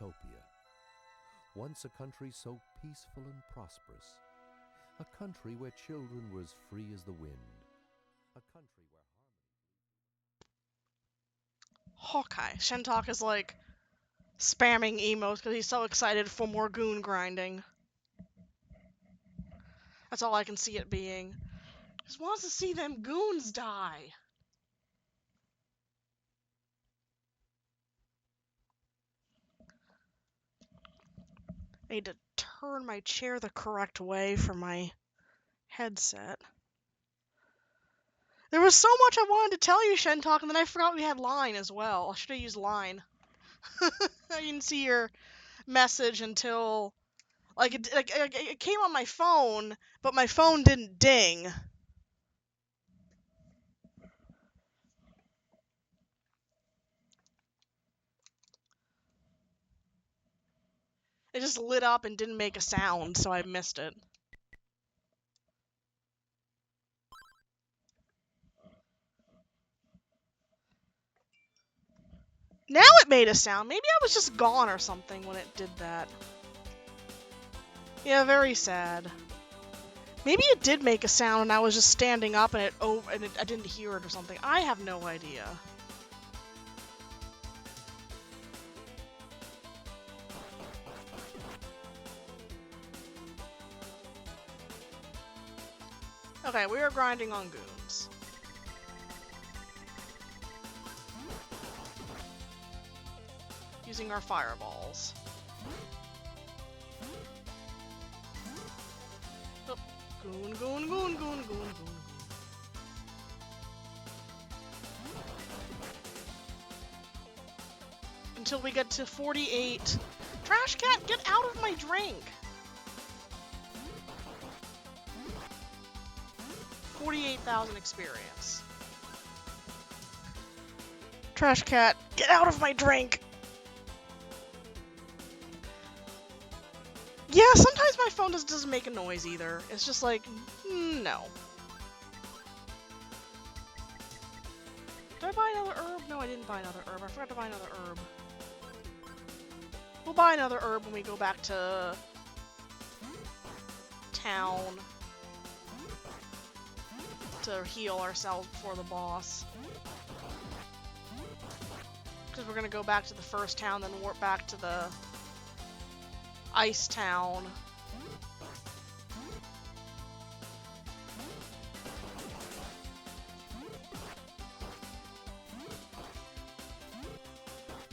utopia. Once a country so peaceful and prosperous. A country where children were as free as the wind. A country where Hawkeye. Shentok is like spamming emotes because he's so excited for more goon grinding. That's all I can see it being. Just wants to see them goons die. I need to turn my chair the correct way for my headset. There was so much I wanted to tell you, Shentok, and then I forgot we had Line as well. I should have used Line. I didn't see your message until it came on my phone, but my phone didn't ding. It just lit up and didn't make a sound, so I missed it. Now it made a sound. Maybe I was just gone or something when it did that. Yeah, very sad. Maybe it did make a sound and I was just standing up and I didn't hear it or something. I have no idea. Okay, we are grinding on goons. Using our fireballs. Oh, goon, goon, goon, goon, goon, goon. Until we get to 48. Trash Cat, get out of my drink! 48,000 experience. Trash Cat, get out of my drink! Yeah, sometimes my phone doesn't make a noise either. It's just like, no. Did I buy another herb? No, I didn't buy another herb. I forgot to buy another herb. We'll buy another herb when we go back to town to heal ourselves before the boss. Because we're gonna go back to the first town, then warp back to the Ice Town.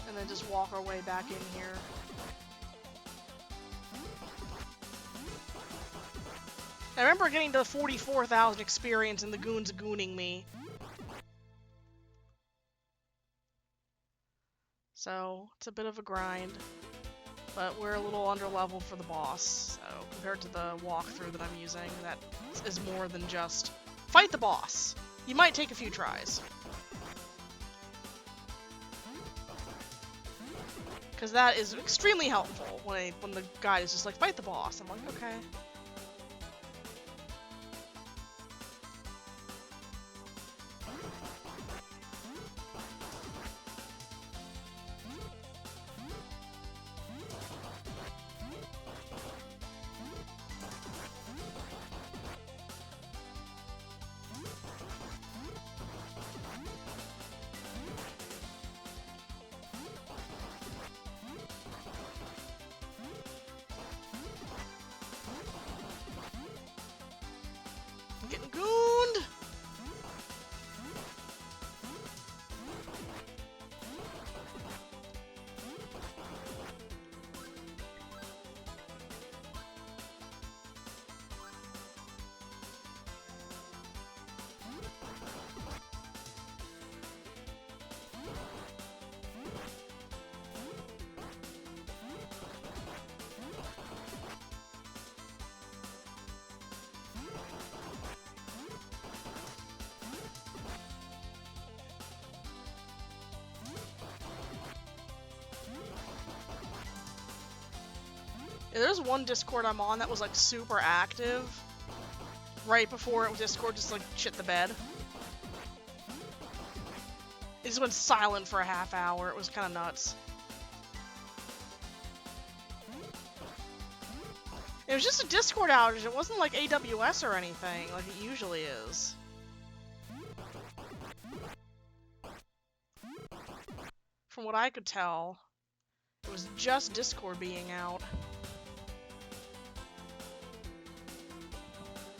And then just walk our way back in here. I remember getting to 44,000 experience and the goons gooning me. So, it's a bit of a grind. But we're a little under level for the boss, so compared to the walkthrough that I'm using, that is more than just fight the boss. You might take a few tries. Because that is extremely helpful when the guide is just like, fight the boss. I'm like, okay. I'm getting gooned! Yeah, there's one Discord I'm on that was like super active. Right before Discord just like shit the bed. It just went silent for a half hour. It was kind of nuts. It was just a Discord outage. It wasn't like AWS or anything, like it usually is. From what I could tell, it was just Discord being out.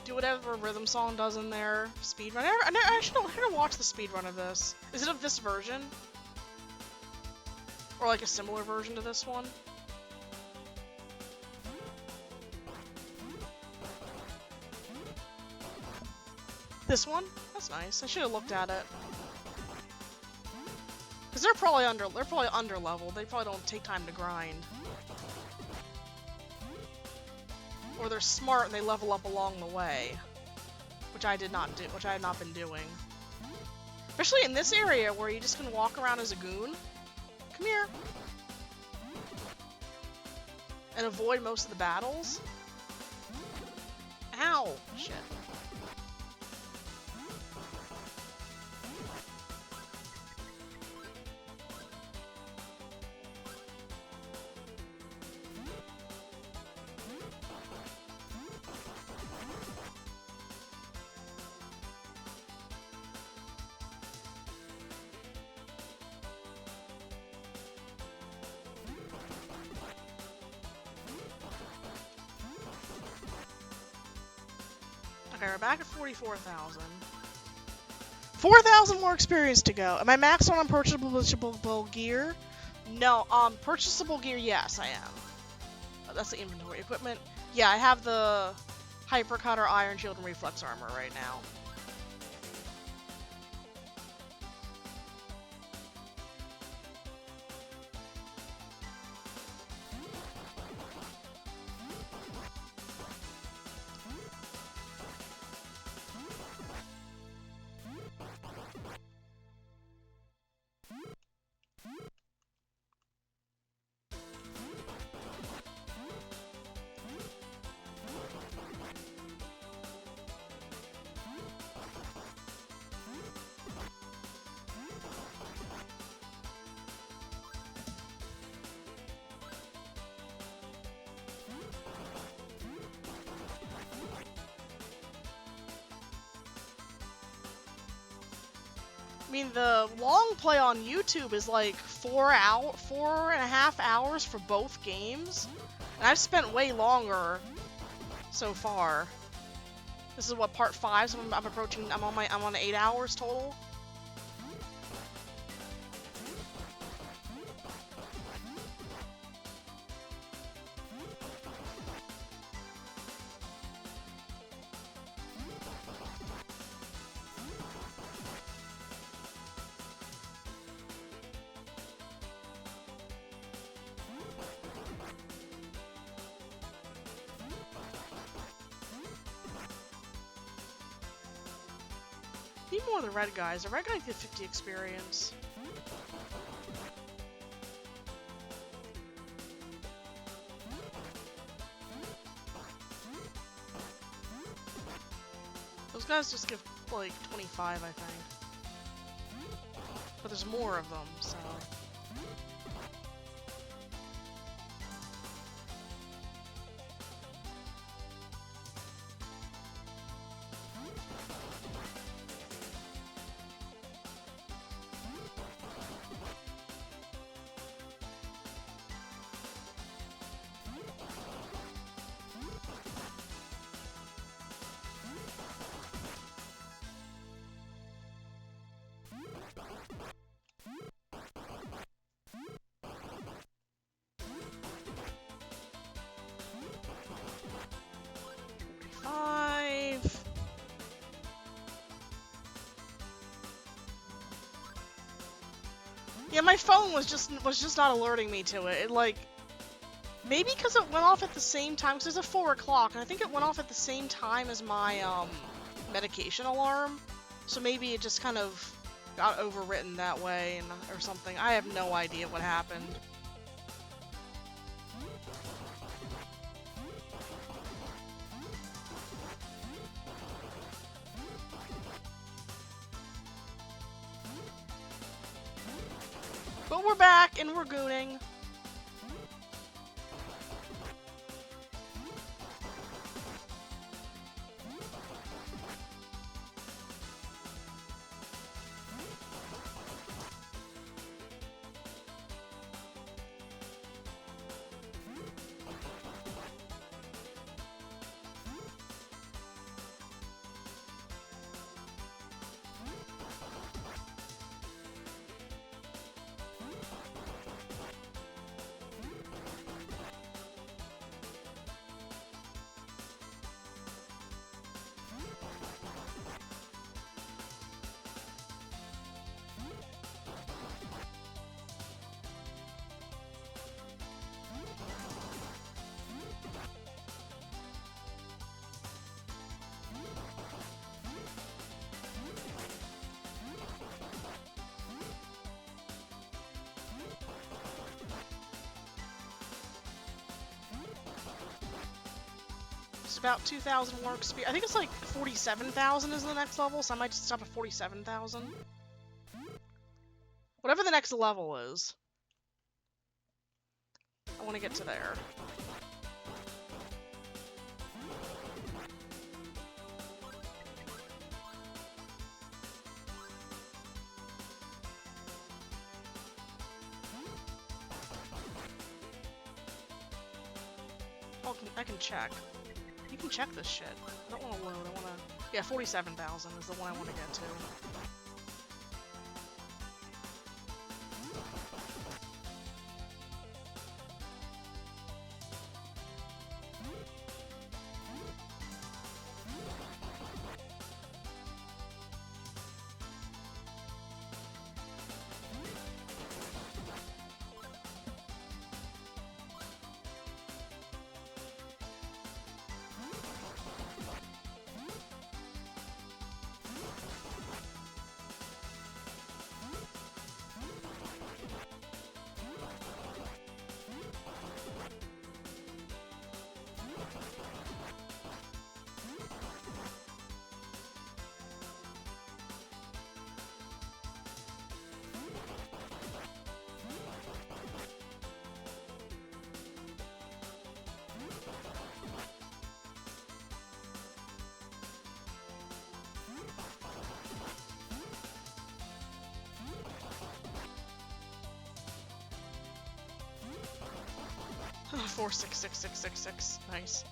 Do whatever Rhythm Song does in their speedrun. I should watch the speedrun of this. Is it of this version? Or like a similar version to this one? This one? That's nice. I should have looked at it. Cause they're probably under leveled. They probably don't take time to grind. Or they're smart and they level up along the way, which I did not do. Which I have not been doing. Especially in this area where you just can walk around as a goon. Come here. And avoid most of the battles. Ow! Shit. Okay, we're back at 44,000. 4,000 more experience to go. Am I maxed on purchasable gear? No, purchasable gear, yes, I am. That's the inventory. Equipment, yeah, I have the Hypercutter, Iron Shield, and Reflex Armor right now. I mean, the long play on YouTube is like 4.5 hours for both games, and I've spent way longer so far. This is what, part 5, so I'm on 8 hours total. Need more of the red guys. The red guys get 50 experience. Those guys just give like 25, I think. But there's more of them, so. Yeah, my phone was just not alerting me to it. It like, maybe because it went off at the same time, because it's at 4 o'clock, and I think it went off at the same time as my medication alarm. So maybe it just kind of got overwritten that way, or something. I have no idea what happened. But we're back, and we're gooning. about 2,000 warp speed. I think it's like 47,000 is the next level, so I might just stop at 47,000. Whatever the next level is. I want to get to there. Oh, I can check. You can check this shit. I don't want to load. I want to... Yeah, 47,000 is the one I want to get to. Four, 6, 6, 6, 6, 6. Nice.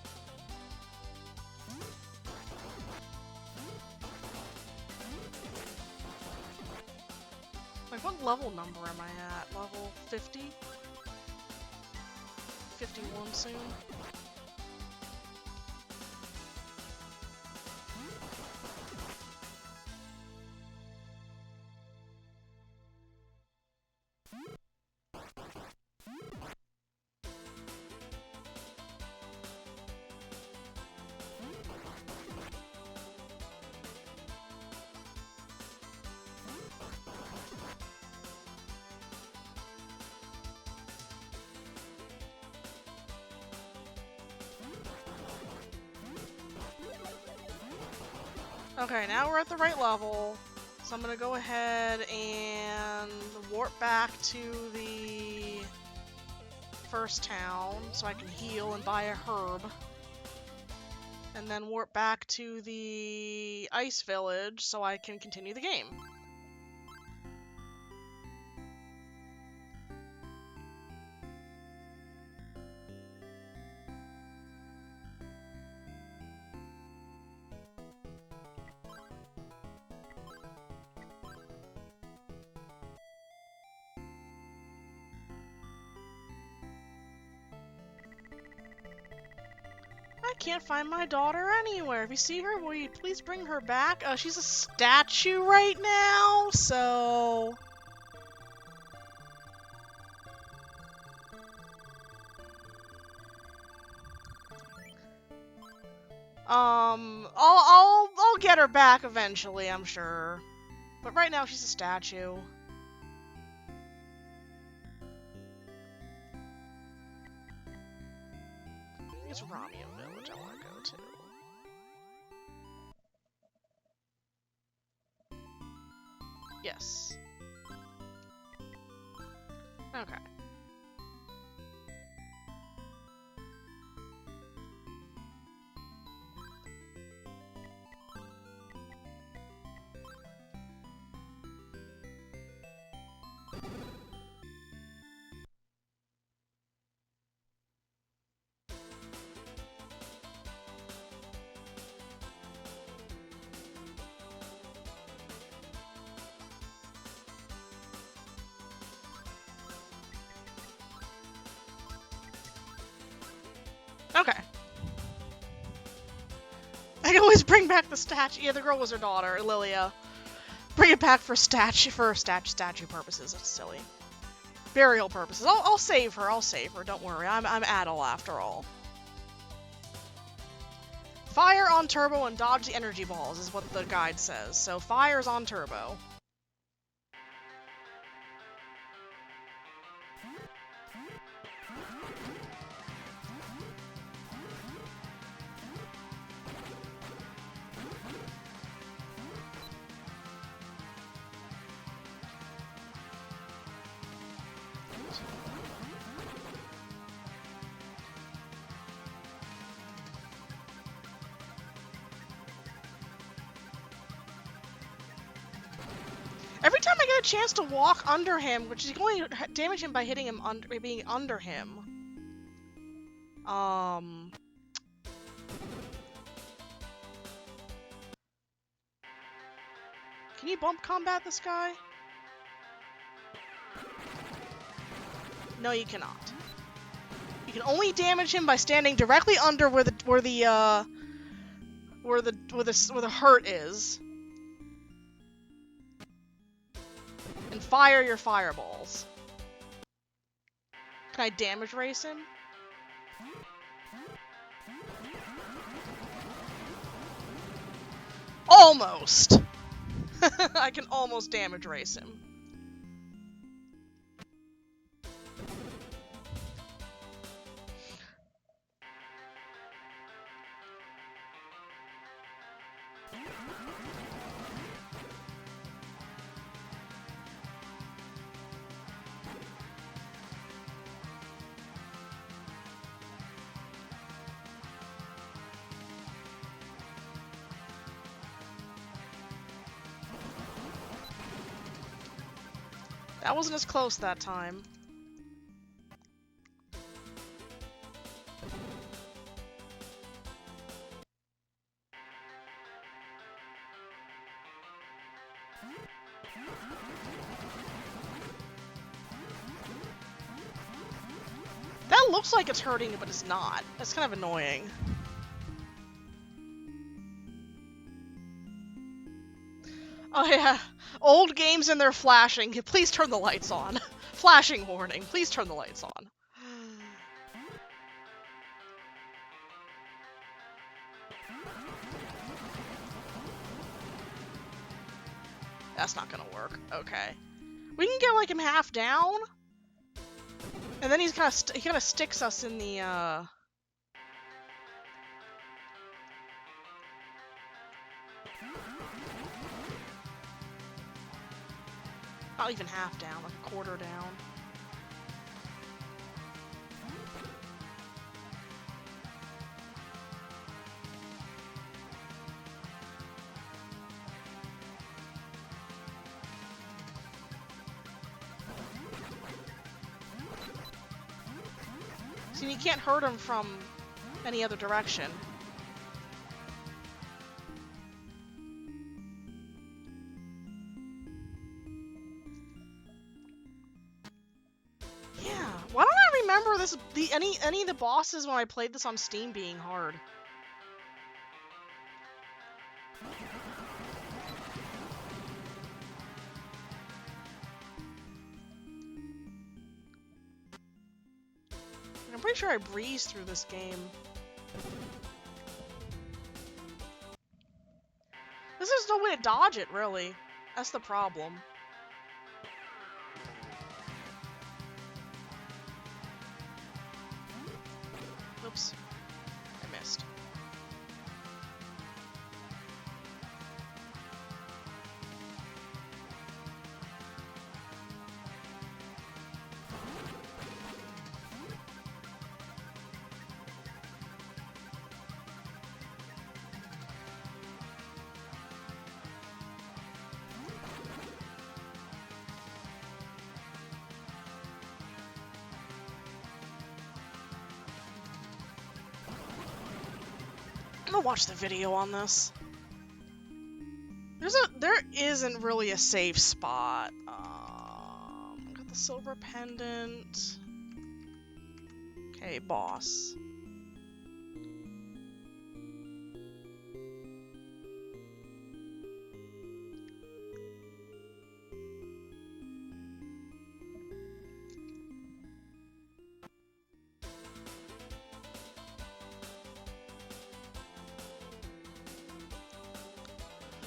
Like, what level number am I at? Level 50? 51 soon? Okay, now we're at the right level, so I'm gonna go ahead and warp back to the first town so I can heal and buy a herb. And then warp back to the ice village so I can continue the game. I can't find my daughter anywhere. If you see her, will you please bring her back? She's a statue right now, so... I'll get her back eventually, I'm sure. But right now, she's a statue. It's Romeo Village I want to go to. Yes. Okay. Okay. I can always bring back the statue. Yeah, the girl was her daughter, Lilia. Bring it back for statue purposes. That's silly. Burial purposes. I'll save her. I'll save her. Don't worry. I'm Adel after all. Fire on turbo and dodge the energy balls is what the guide says. So fire's on turbo. Every time I get a chance to walk under him, which is going to damage him by hitting him by being under him. Can you bump combat this guy? No, you cannot. You can only damage him by standing directly under where the hurt is, and fire your fireballs. Can I damage race him? Almost. I can almost damage race him. That wasn't as close that time. That looks like it's hurting, but it's not. That's kind of annoying. Oh yeah, old games and they're flashing. Please turn the lights on. Flashing warning. Please turn the lights on. That's not gonna work. Okay. We can get like him half down, and then he kind of sticks us in the not even half down, like a quarter down. See, you can't hurt him from any other direction. Why don't I remember this? Any of the bosses when I played this on Steam being hard. I'm pretty sure I breezed through this game. There's no way to dodge it, really. That's the problem. Oops. I missed. I'm gonna watch the video on this. There isn't really a safe spot. Got the silver pendant. Okay, boss.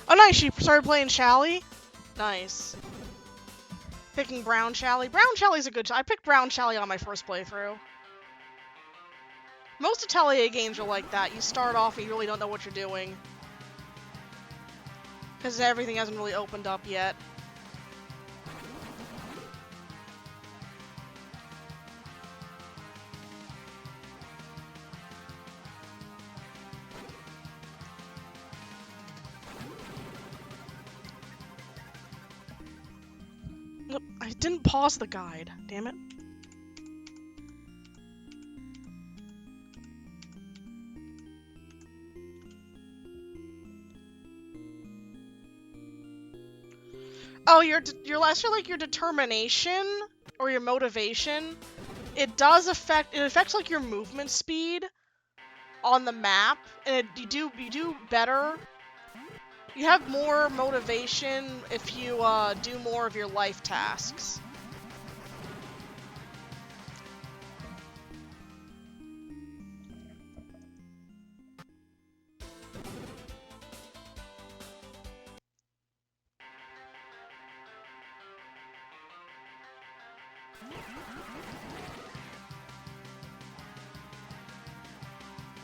Oh, nice. She started playing Shally. Nice. Picking Brown Shally. Brown Shally's a good. I picked Brown Shally on my first playthrough. Most Atelier games are like that. You start off and you really don't know what you're doing. Because everything hasn't really opened up yet. I didn't pause the guide. Damn it. Oh, your like your determination or your motivation. It affects like your movement speed on the map, and you do better. You have more motivation if you do more of your life tasks.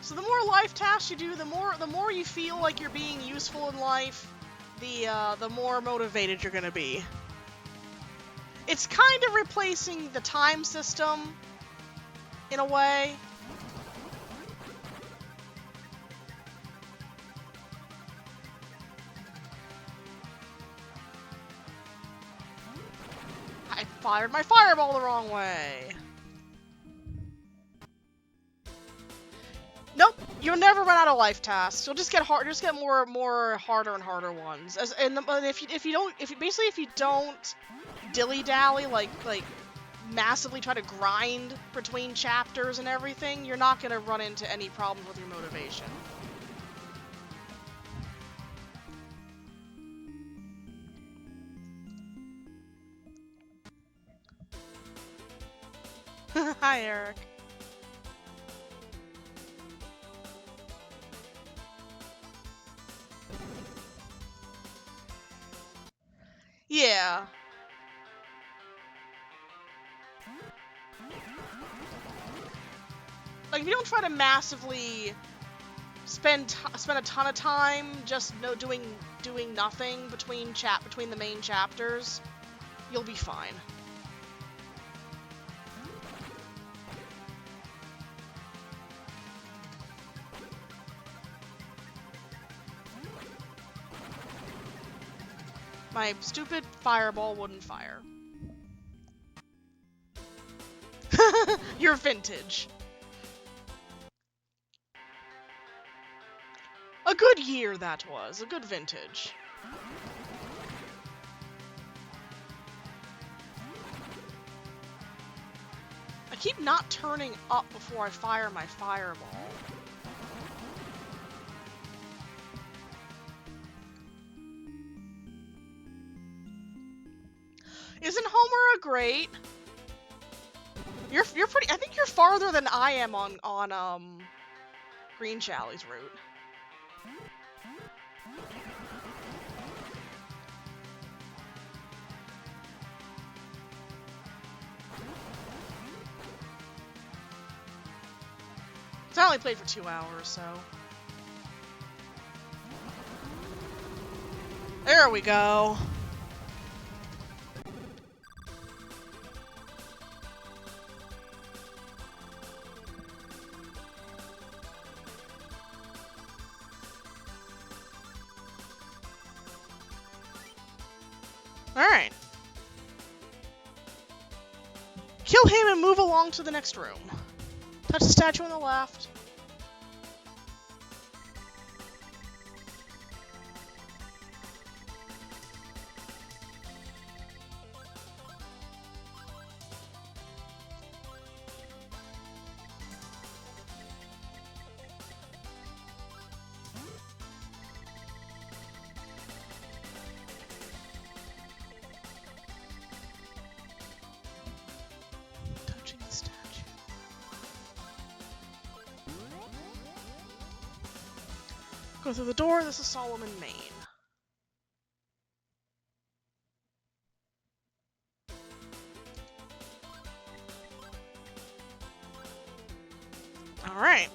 So the more life tasks you do, the more you feel like you're being useful in life, the more motivated you're gonna be. It's kind of replacing the time system, in a way. I fired my fireball the wrong way. Nope, you'll never run out of life tasks. You'll just get more harder and harder ones. If you don't dilly-dally, like massively try to grind between chapters and everything, you're not gonna run into any problems with your motivation. Hi, Eric. Yeah. Like, if you don't try to massively spend a ton of time just doing nothing between the main chapters, you'll be fine. My stupid fireball wouldn't fire. You're vintage. A good year that was. A good vintage. I keep not turning up before I fire my fireball. Isn't Homura great? You're pretty. I think you're farther than I am on Green Chally's route. I only played for 2 hours, so. There we go. Alright. Kill him and move along to the next room. Touch the statue on the left. Go through the door, this is Solomon, Maine. Alright.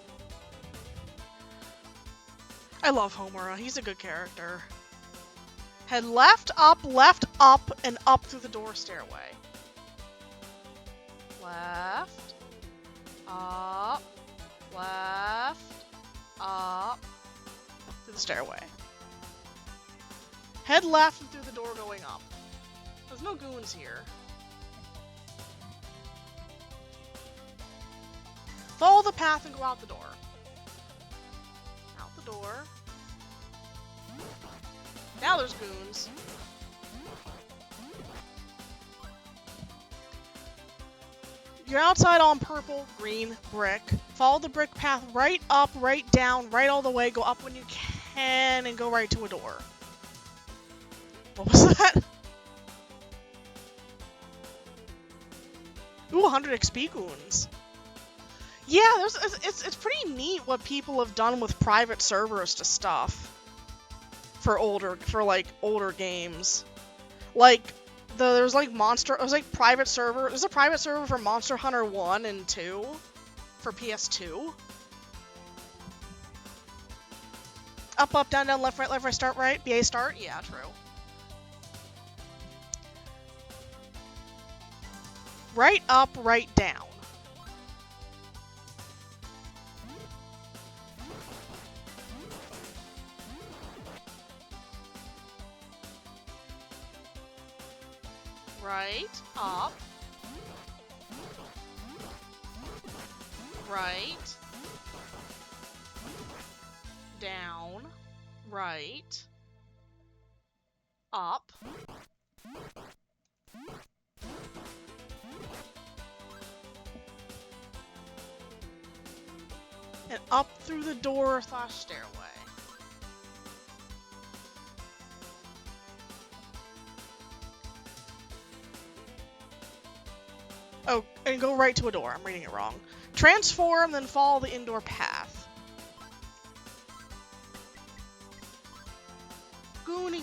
I love Homura, he's a good character. Head left, up, and up through the door stairway. Left, up, through the stairway. Head left and through the door going up. There's no goons here. Follow the path and go out the door. Out the door. Now there's goons. You're outside on purple, green, brick. Follow the brick path right up, right down, right all the way. Go up when you can and go right to a door. What was that? Ooh, 100 XP goons. Yeah, it's pretty neat what people have done with private servers to stuff. For older games. Like, there's like private server. There's a private server for Monster Hunter 1 and 2 for PS2. Up, down, left, right, start, right. BA start? Yeah, true. Right up, right down. Right, up, right, down, right, up, and up through the door / stairway. Oh, and go right to a door. I'm reading it wrong. Transform, then follow the indoor path. Goonie.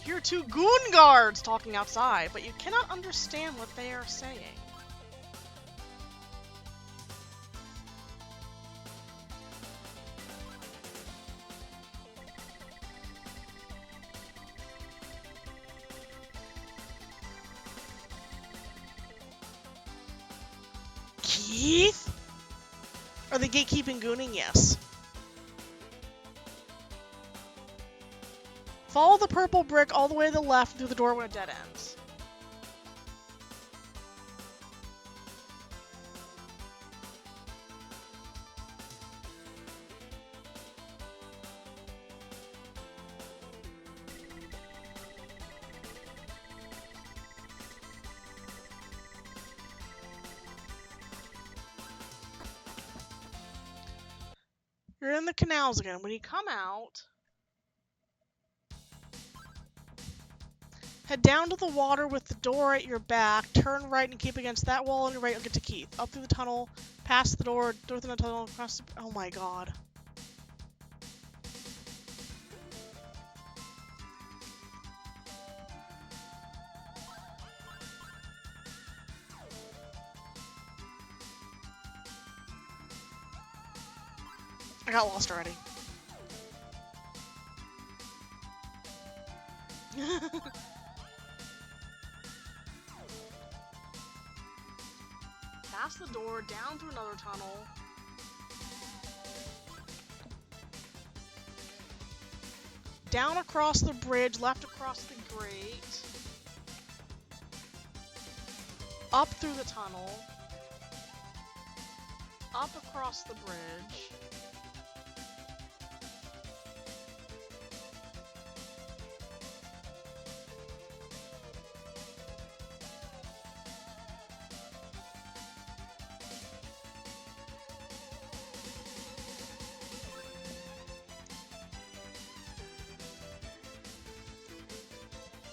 You hear 2 goon guards talking outside, but you cannot understand what they are saying. Keith? Are they gatekeeping gooning? Yes. Follow the purple brick all the way to the left through the door when it dead ends. You're in the canals again. When you come out, head down to the water with the door at your back, turn right and keep against that wall on your right, you'll get to Keith. Up through the tunnel, past the door within the tunnel, across the... Oh my god. I got lost already. Past the door, down through another tunnel. Down across the bridge, left across the grate. Up through the tunnel. Up across the bridge.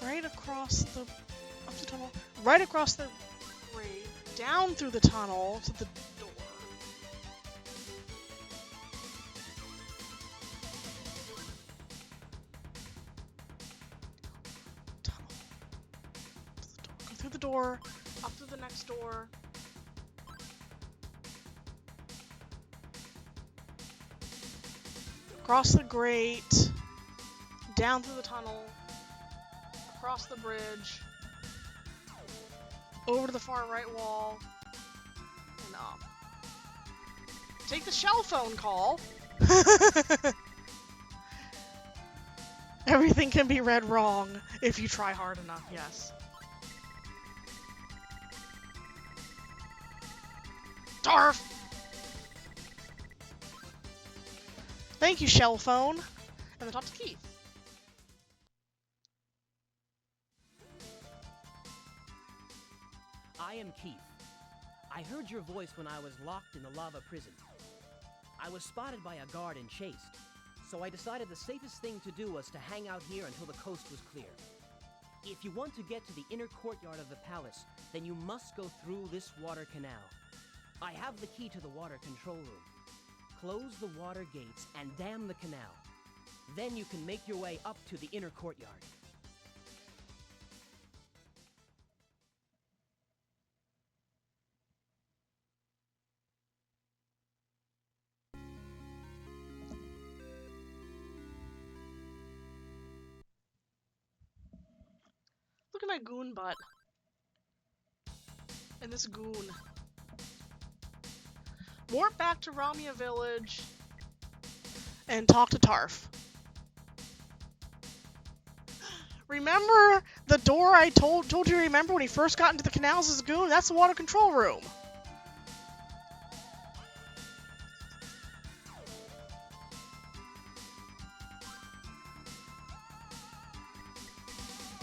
Right across the... up the tunnel. Right across the grate. Down through the tunnel to the door. Tunnel. Go through the door. Up to the next door. Across the grate. Down through the tunnel. Across the bridge, over to the far right wall, and up. Take the shell phone call. Everything can be read wrong if you try hard enough, yes. Tarf! Thank you, Shell Phone. And then talk to Keith. I am Keith. I heard your voice when I was locked in the lava prison. I was spotted by a guard and chased, so I decided the safest thing to do was to hang out here until the coast was clear. If you want to get to the inner courtyard of the palace, then you must go through this water canal. I have the key to the water control room. Close the water gates and dam the canal. Then you can make your way up to the inner courtyard. Look at my goon butt. And this goon. Warp back to Ramia Village and talk to Tarf. Remember the door I told you to remember when he first got into the canals as a goon? That's the water control room.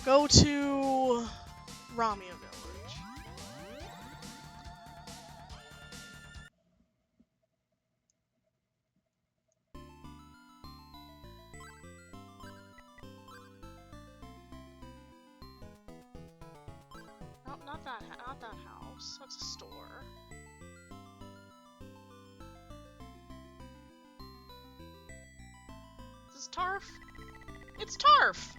Go to Ramia Village. Nope, not that house. That's a store. Is this Tarf? It's Tarf!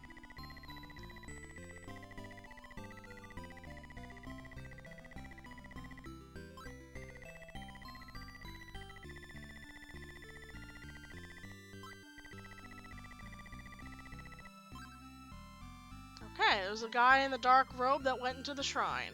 Okay, there's a guy in the dark robe that went into the shrine.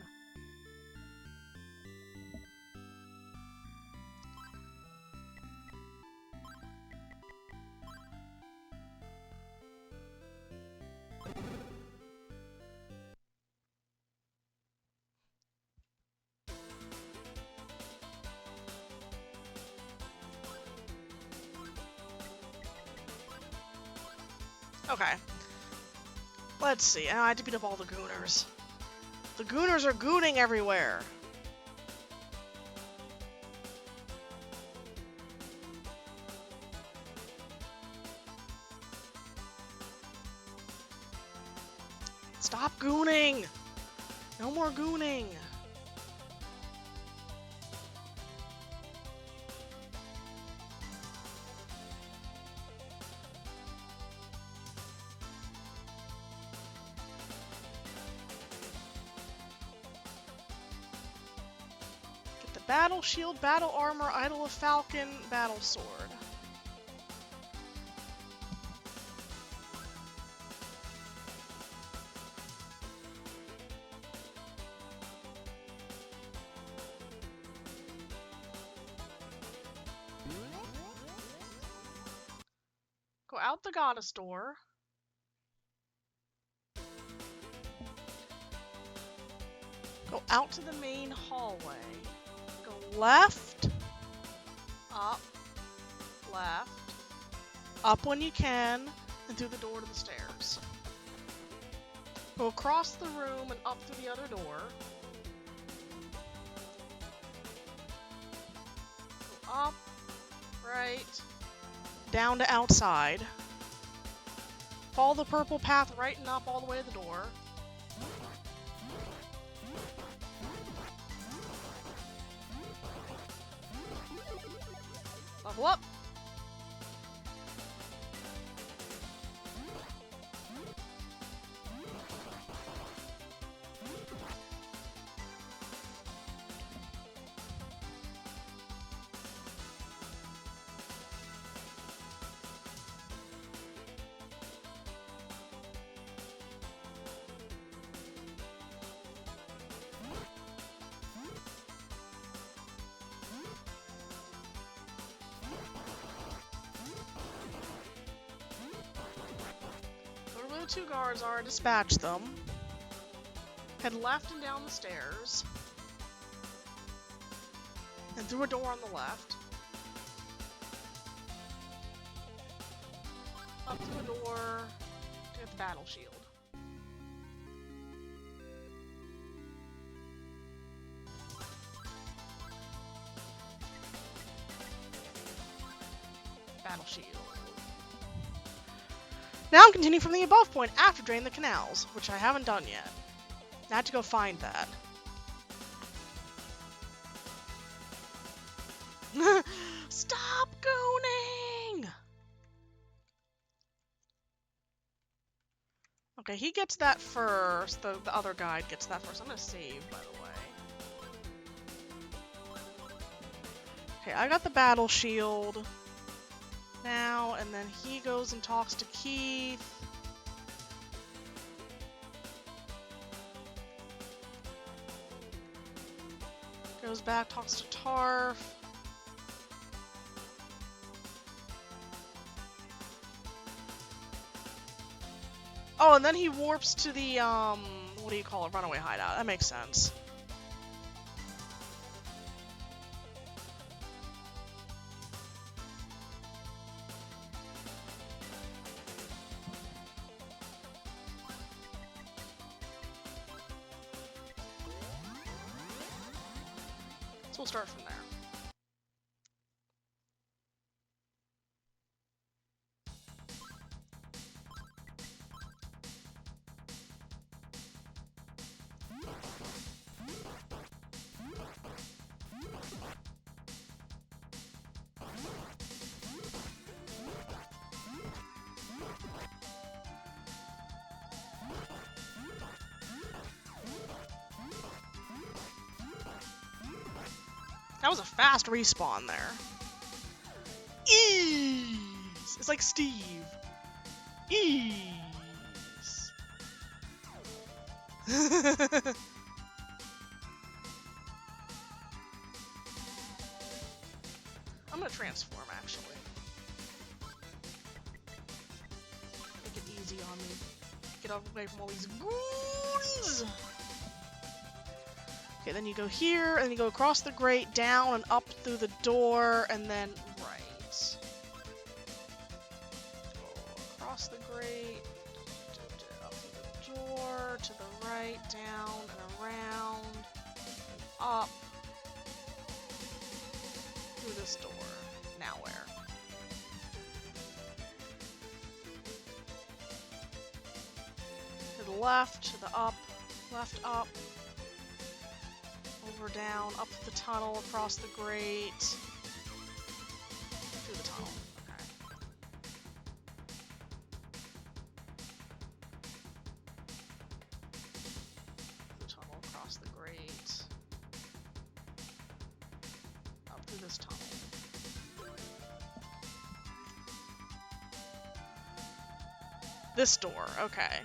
Okay. Let's see. I had to beat up all the gooners. The gooners are gooning everywhere. Stop gooning! No more gooning! Battle shield, battle armor, idol of falcon, battle sword. Go out the goddess door. Go out to the main hallway. Left, up, left, up when you can, and through the door to the stairs. Go across the room and up through the other door. Go up, right, down to outside. Follow the purple path right and up all the way to the door. Level up. Two guards are, dispatch them. Head left and down the stairs. And And through a door on the left. Up through a door to get the battle shield. Battle shield. Now I'm continuing from the above point after draining the canals, which I haven't done yet. I have to go find that. Stop gooning! Okay, he gets that first. The other guy gets that first. I'm gonna save, by the way. Okay, I got the battle shield now, and then he goes and talks to Keith. Goes back, talks to Tarf. Oh, and then he warps to the, what do you call it? Runaway hideout. That makes sense. So we'll start from there. That was a fast respawn there. Ease! It's like Steve. Ease. I'm gonna transform, actually. Make it easy on me. Get away from all these goons! Okay, then you go here, and then you go across the grate, down and up through the door, and then right. Go across the grate, up through the door, to the right, down and around, and up, through this door. Now where? To the left, to the up, left, up. Over, down, up the tunnel, across the grate. Through the tunnel. Okay. The tunnel, across the grate. Up through this tunnel. This door, okay.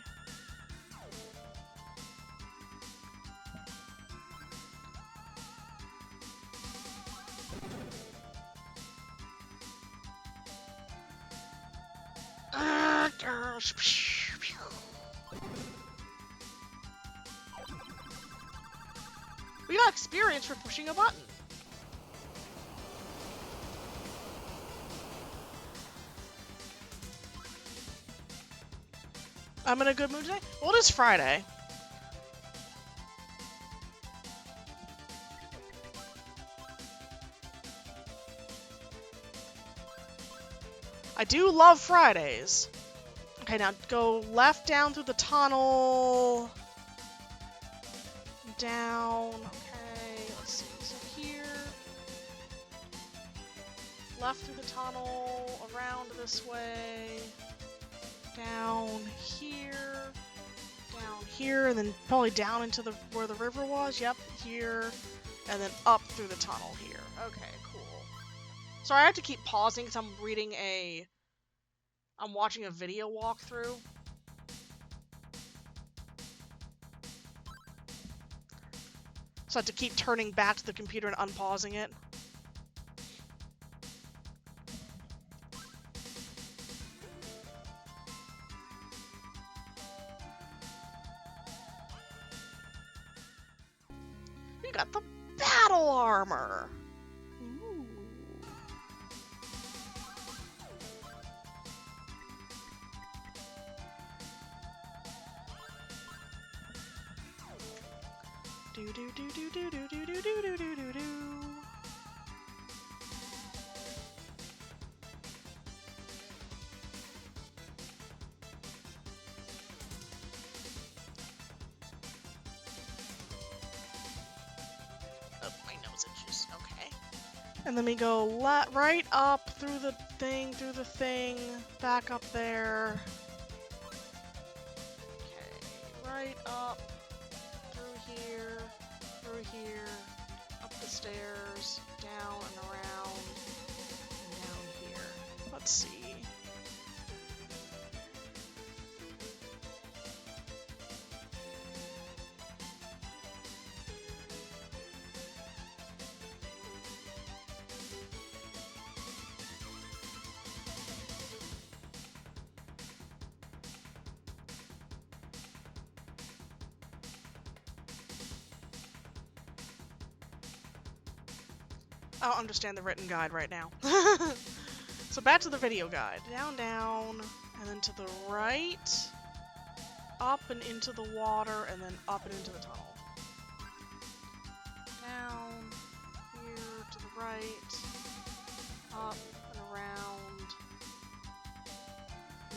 We got experience for pushing a button. I'm in a good mood today. Well, it is Friday. I do love Fridays. Okay, now go left down through the tunnel. Down. Okay, let's see. So here. Left through the tunnel. Around this way. Down here. Down here. And then probably down into the where the river was. Yep, here. And then up through the tunnel here. Okay, cool. Sorry, I have to keep pausing because I'm watching a video walkthrough. So I have to keep turning back to the computer and unpausing it. You got the battle armor. Do do do do do do do do do do do do. Oh, my nose itches. Okay. And then we go right up through the thing, back up there. Okay, right up, through here, up the stairs, down and around, and down here. Let's see. I don't understand the written guide right now. So back to the video guide. Down, down, and then to the right, up and into the water, and then up and into the tunnel. Down, here, to the right, up and around,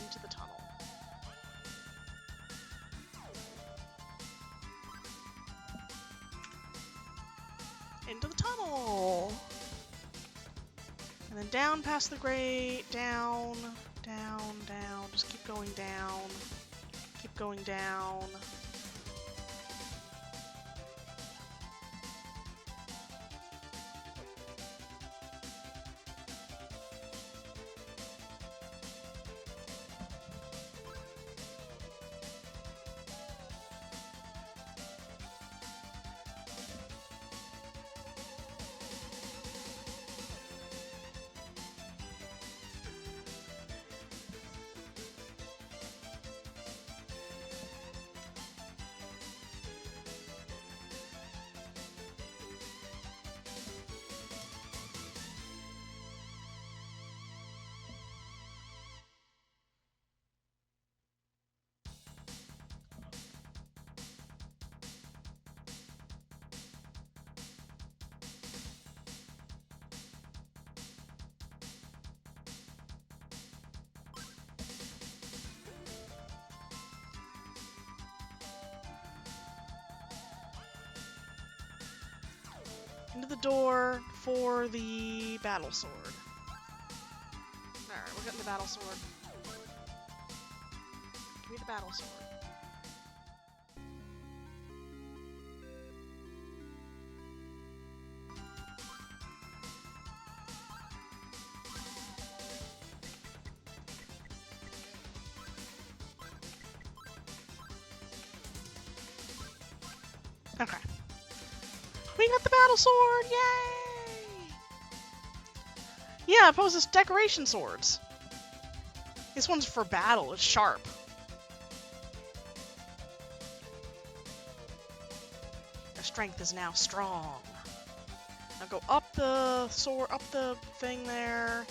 into the tunnel. Into the tunnel! And then down past the grate, down, down, down. Just keep going down. Keep going down. Into the door for the battle sword. Alright, we're getting the battle sword. Give me the battle sword. Okay. We got the battle sword! Yay! Yeah, I suppose it's decoration swords. This one's for battle, it's sharp. Our strength is now strong. Now go up the sword, up the thing there,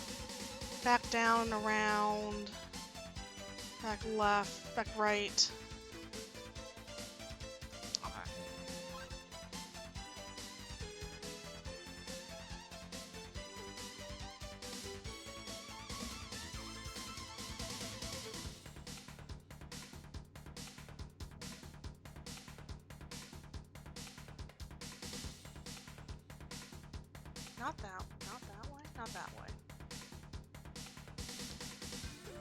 back down and around, back left, back right. Not that way, not that way.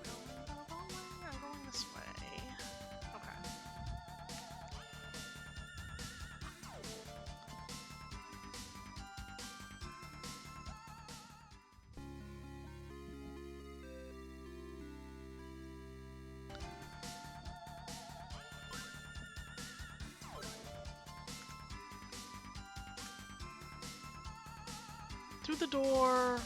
Going the wrong way, I'm going this way. Okay. Through the door,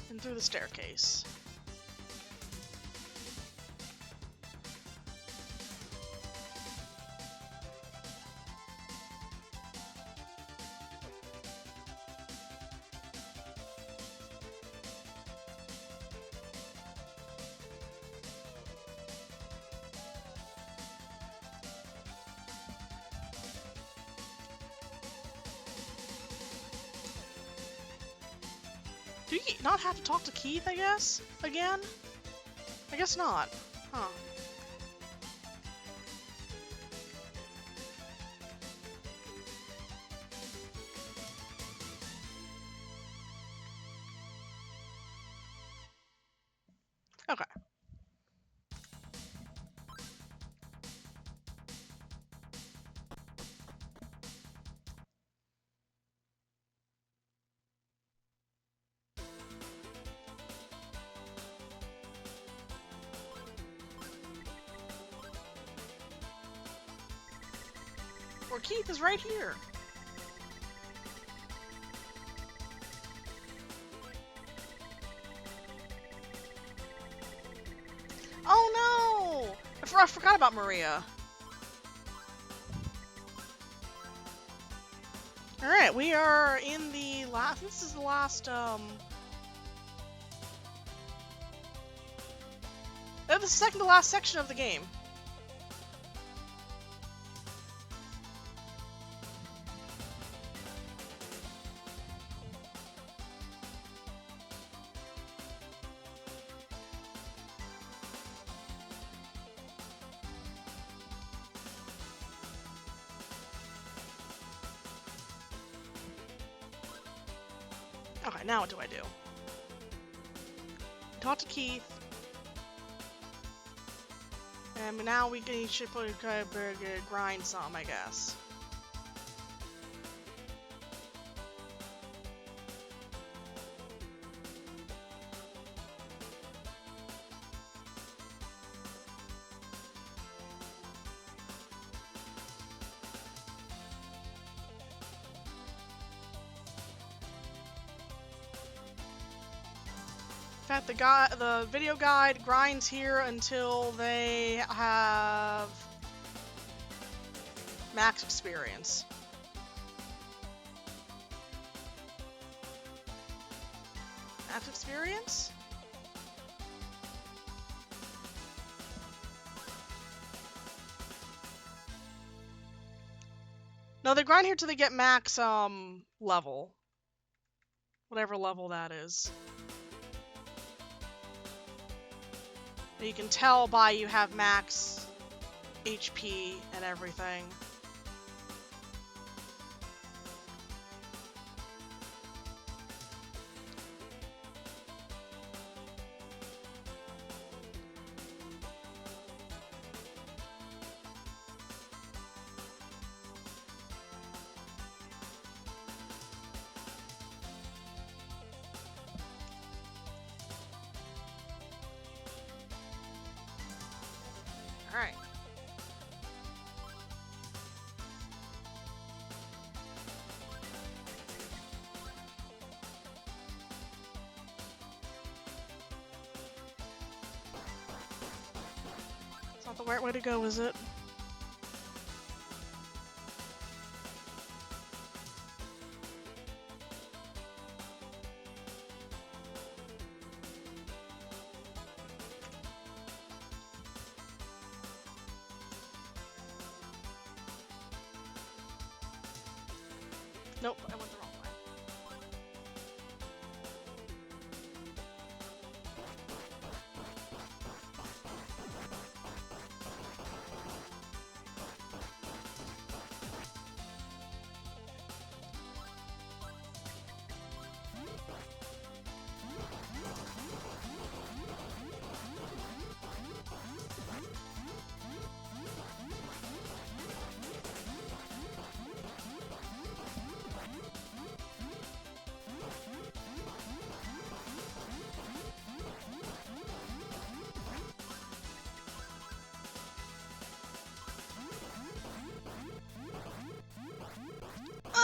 and through the staircase. Do you not have to talk to Keith, I guess? Again? I guess not. Huh. Okay. Or Keith is right here. Oh no! I forgot about Maria. Alright, we are in the last... This is the last, the second to last section of the game. Okay, now what do I do? Talk to Keith. And now we should probably grind some, I guess. In fact, the video guide grinds here until they have max experience. Max experience? No, they grind here till they get max level. Whatever level that is. You can tell by you have max HP and everything. Alright. It's not the right way to go, is it? Nope, I went the wrong way.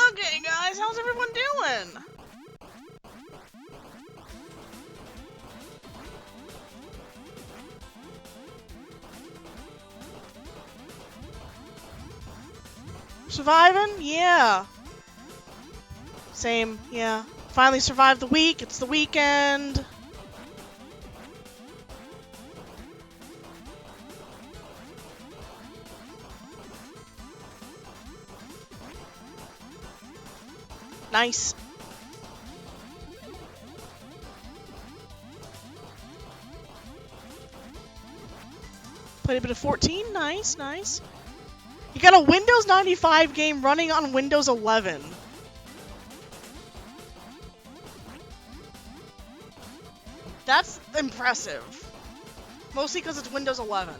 Okay, guys, how's everyone doing? Surviving? Yeah. Same, yeah. Finally survived the week. It's the weekend. Nice. Played a bit of 14. Nice, nice. You got a Windows 95 game running on Windows 11. That's impressive. Mostly because it's Windows 11.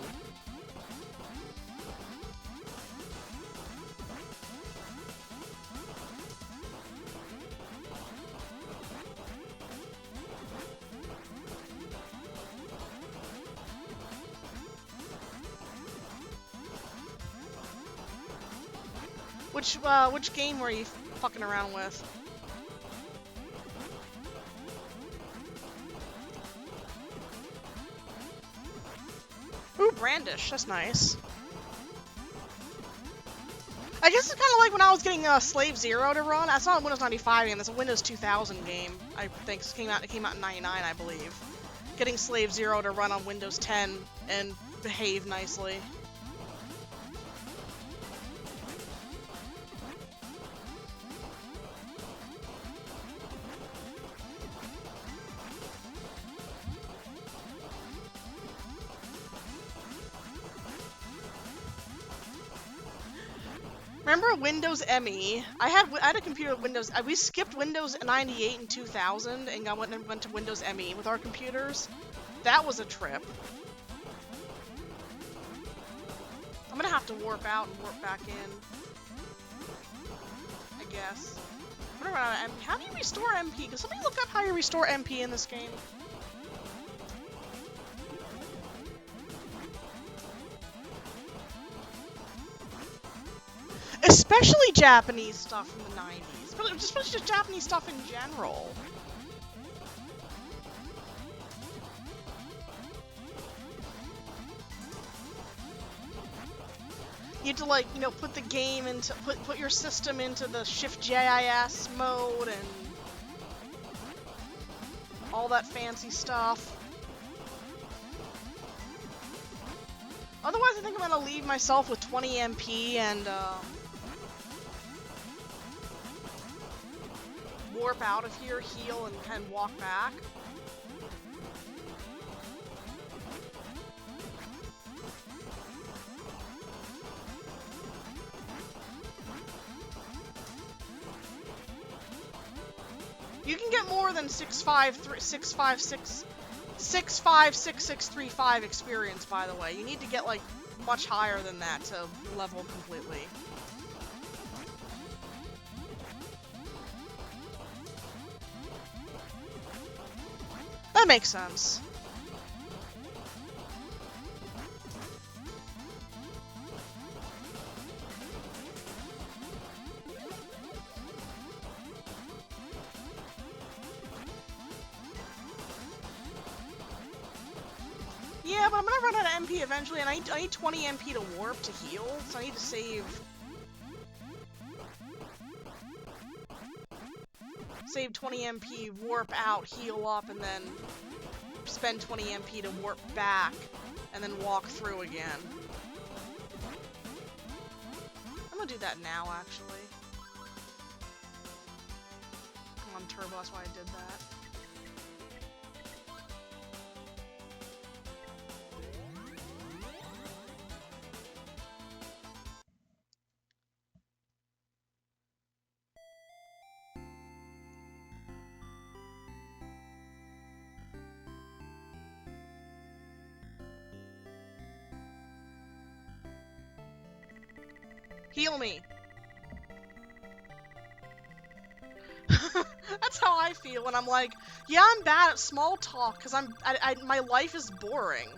Which game were you fucking around with? Ooh, Brandish. That's nice. I guess it's kind of like when I was getting Slave Zero to run. That's not a Windows 95 game. That's a Windows 2000 game. I think it came out in '99, I believe. Getting Slave Zero to run on Windows 10 and behave nicely. Remember Windows ME? I had a computer with Windows. We skipped Windows 98 and 2000 and went to Windows ME with our computers. That was a trip. I'm gonna have to warp out and warp back in. I guess. I'm gonna run out of MP. How do you restore MP? Can somebody look up how you restore MP in this game? Especially Japanese stuff from the 90s, but just Japanese stuff in general. You had to, like, you know, put the game into put your system into the Shift JIS mode and all that fancy stuff. Otherwise, I think I'm gonna leave myself with 20 MP and warp out of here, heal, and kind of walk back. You can get more than 65635 experience, by the way. You need to get, like, much higher than that to level completely. That makes sense. Yeah, but I'm gonna run out of MP eventually, and I need 20 MP to warp to heal, so I need to save 20 MP, warp out, heal up, and then spend 20 MP to warp back, and then walk through again. I'm gonna do that now, actually. I'm on turbo, that's why I did that. Heal me! That's how I feel when I'm like, yeah, I'm bad at small talk, because my life is boring.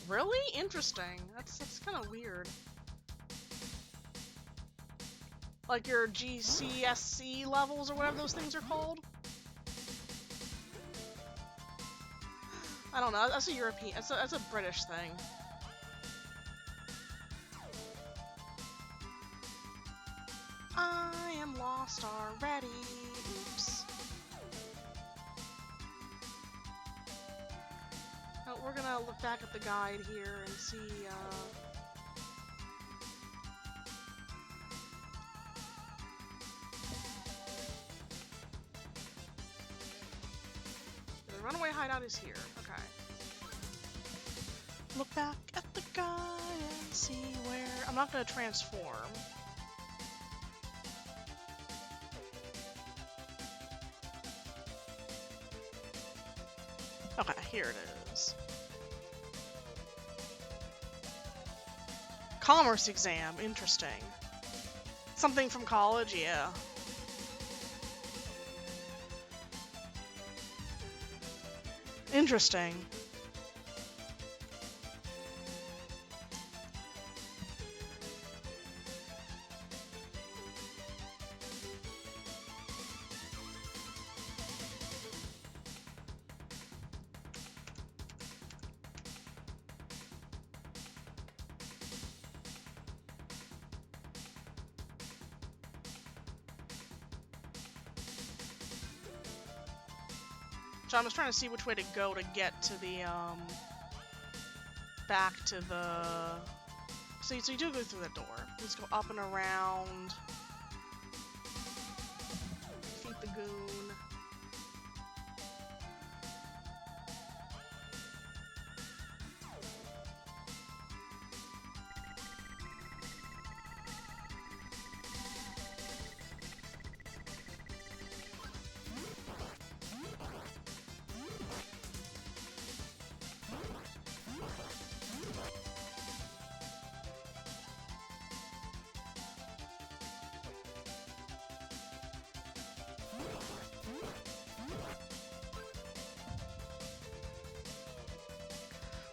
Really? Interesting. That's kind of weird. Like your GCSC levels or whatever those things are called? I don't know. That's a European. That's a British thing. I am lost already. Oops. Oh, we're gonna look back at the guide here and see, the runaway hideout is here. Okay. Look back at the guide and see where... I'm not gonna transform. Okay, here it is. Commerce exam, interesting. Something from college, yeah. Interesting. So I'm just trying to see which way to go to get to the, back to the... So you do go through that door. Let's go up and around. Defeat the goon.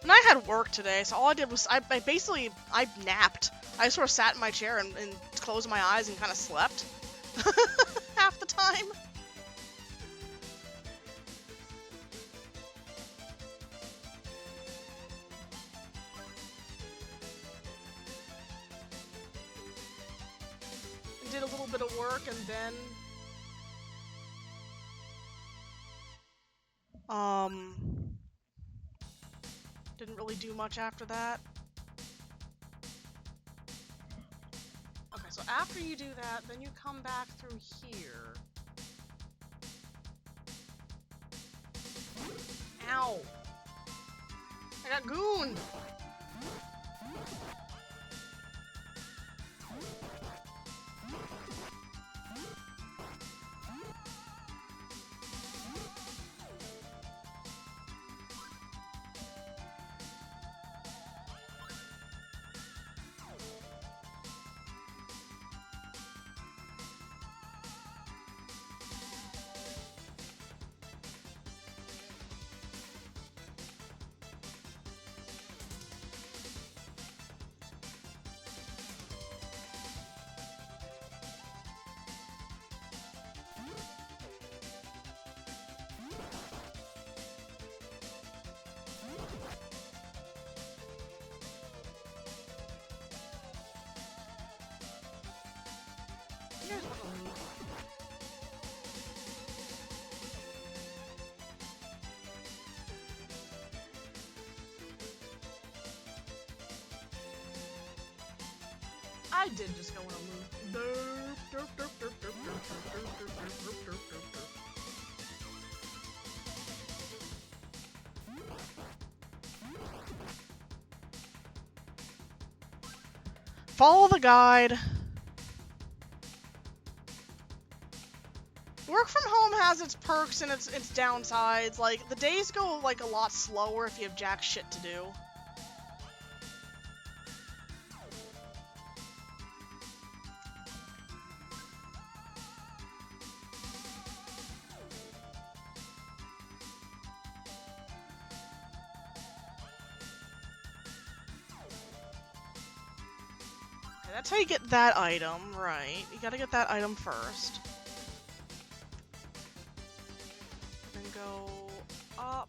And I had work today, so all I did was I basically napped. I sort of sat in my chair and closed my eyes and kind of slept half the time. And did a little bit of work and then didn't really do much after that. Okay, so after you do that, then you come back through here. Ow! I got gooned! Here's what we'll need. I did just go on a loop. Follow the guide. Work from home has its perks and its downsides. Like, the days go, like, a lot slower if you have jack shit to do. Okay, that's how you get that item, right. You gotta get that item first. Then go up, up.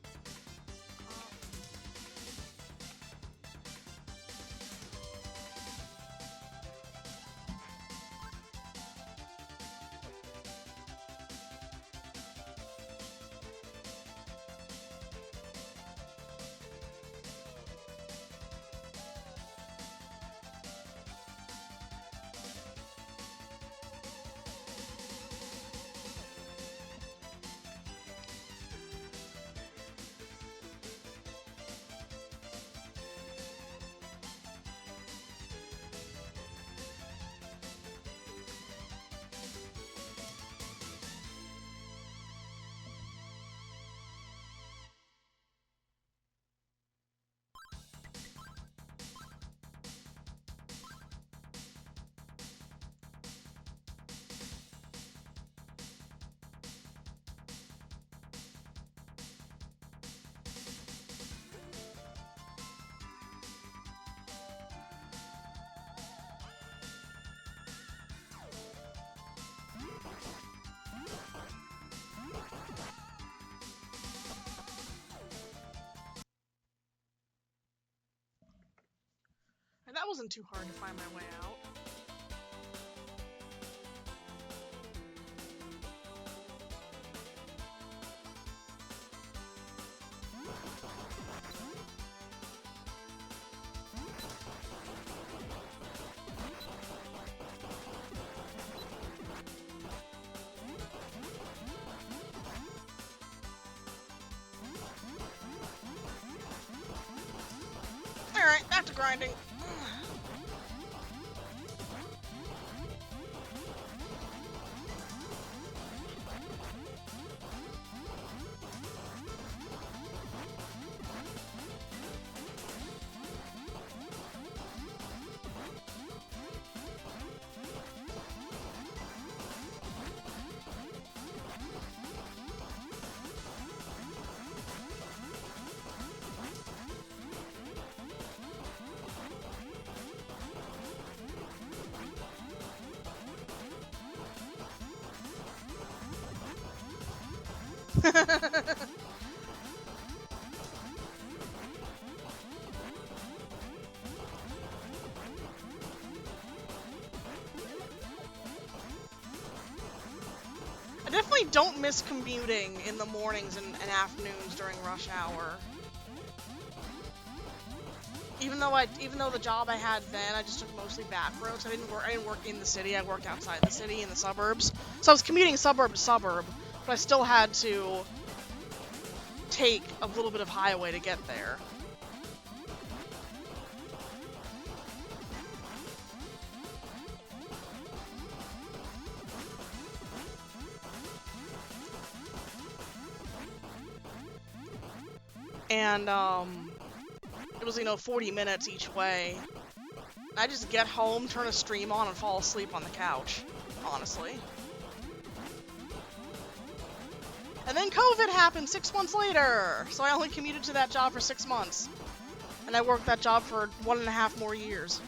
That wasn't too hard to find my way out. Alright, back to grinding. I definitely don't miss commuting in the mornings and afternoons during rush hour. Even though the job I had then, I just took mostly back roads. I didn't work in the city. I worked outside the city in the suburbs. So I was commuting suburb to suburb, but I still had to take a little bit of highway to get there. And it was, 40 minutes each way. I just get home, turn a stream on, and fall asleep on the couch, honestly. And then COVID happened 6 months later, so I only commuted to that job for 6 months. And I worked that job for 1.5 more years.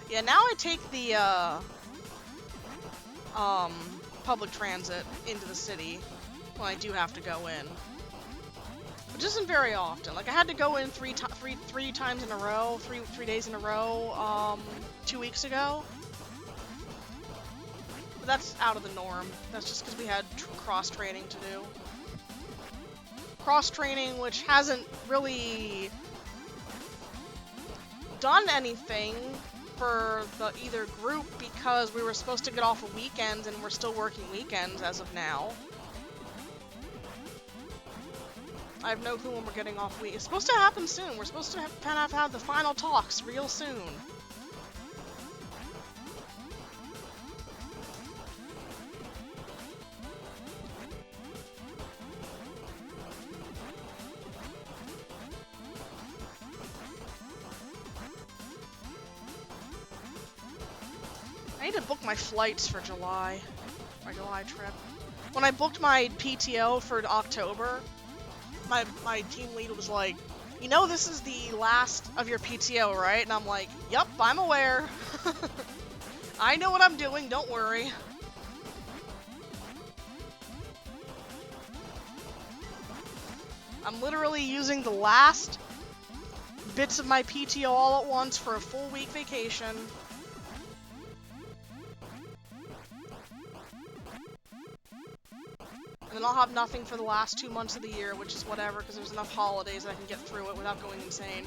Yeah, now I take the, public transit into the city when I do have to go in. Which isn't very often. Like, I had to go in three times in a row, three days in a row, 2 weeks ago. But that's out of the norm. That's just because we had cross-training to do. Cross-training, which hasn't really done anything for the either group because we were supposed to get off of weekends and we're still working weekends as of now. I have no clue when we're getting off week. It's supposed to happen soon. We're supposed to have the final talks real soon. I need to book my flights for July. My July trip. When I booked my PTO for October, my team lead was like, this is the last of your PTO, right? And I'm like, yup, I'm aware. I know what I'm doing, don't worry. I'm literally using the last bits of my PTO all at once for a full week vacation. And then I'll have nothing for the last 2 months of the year, which is whatever, because there's enough holidays that I can get through it without going insane.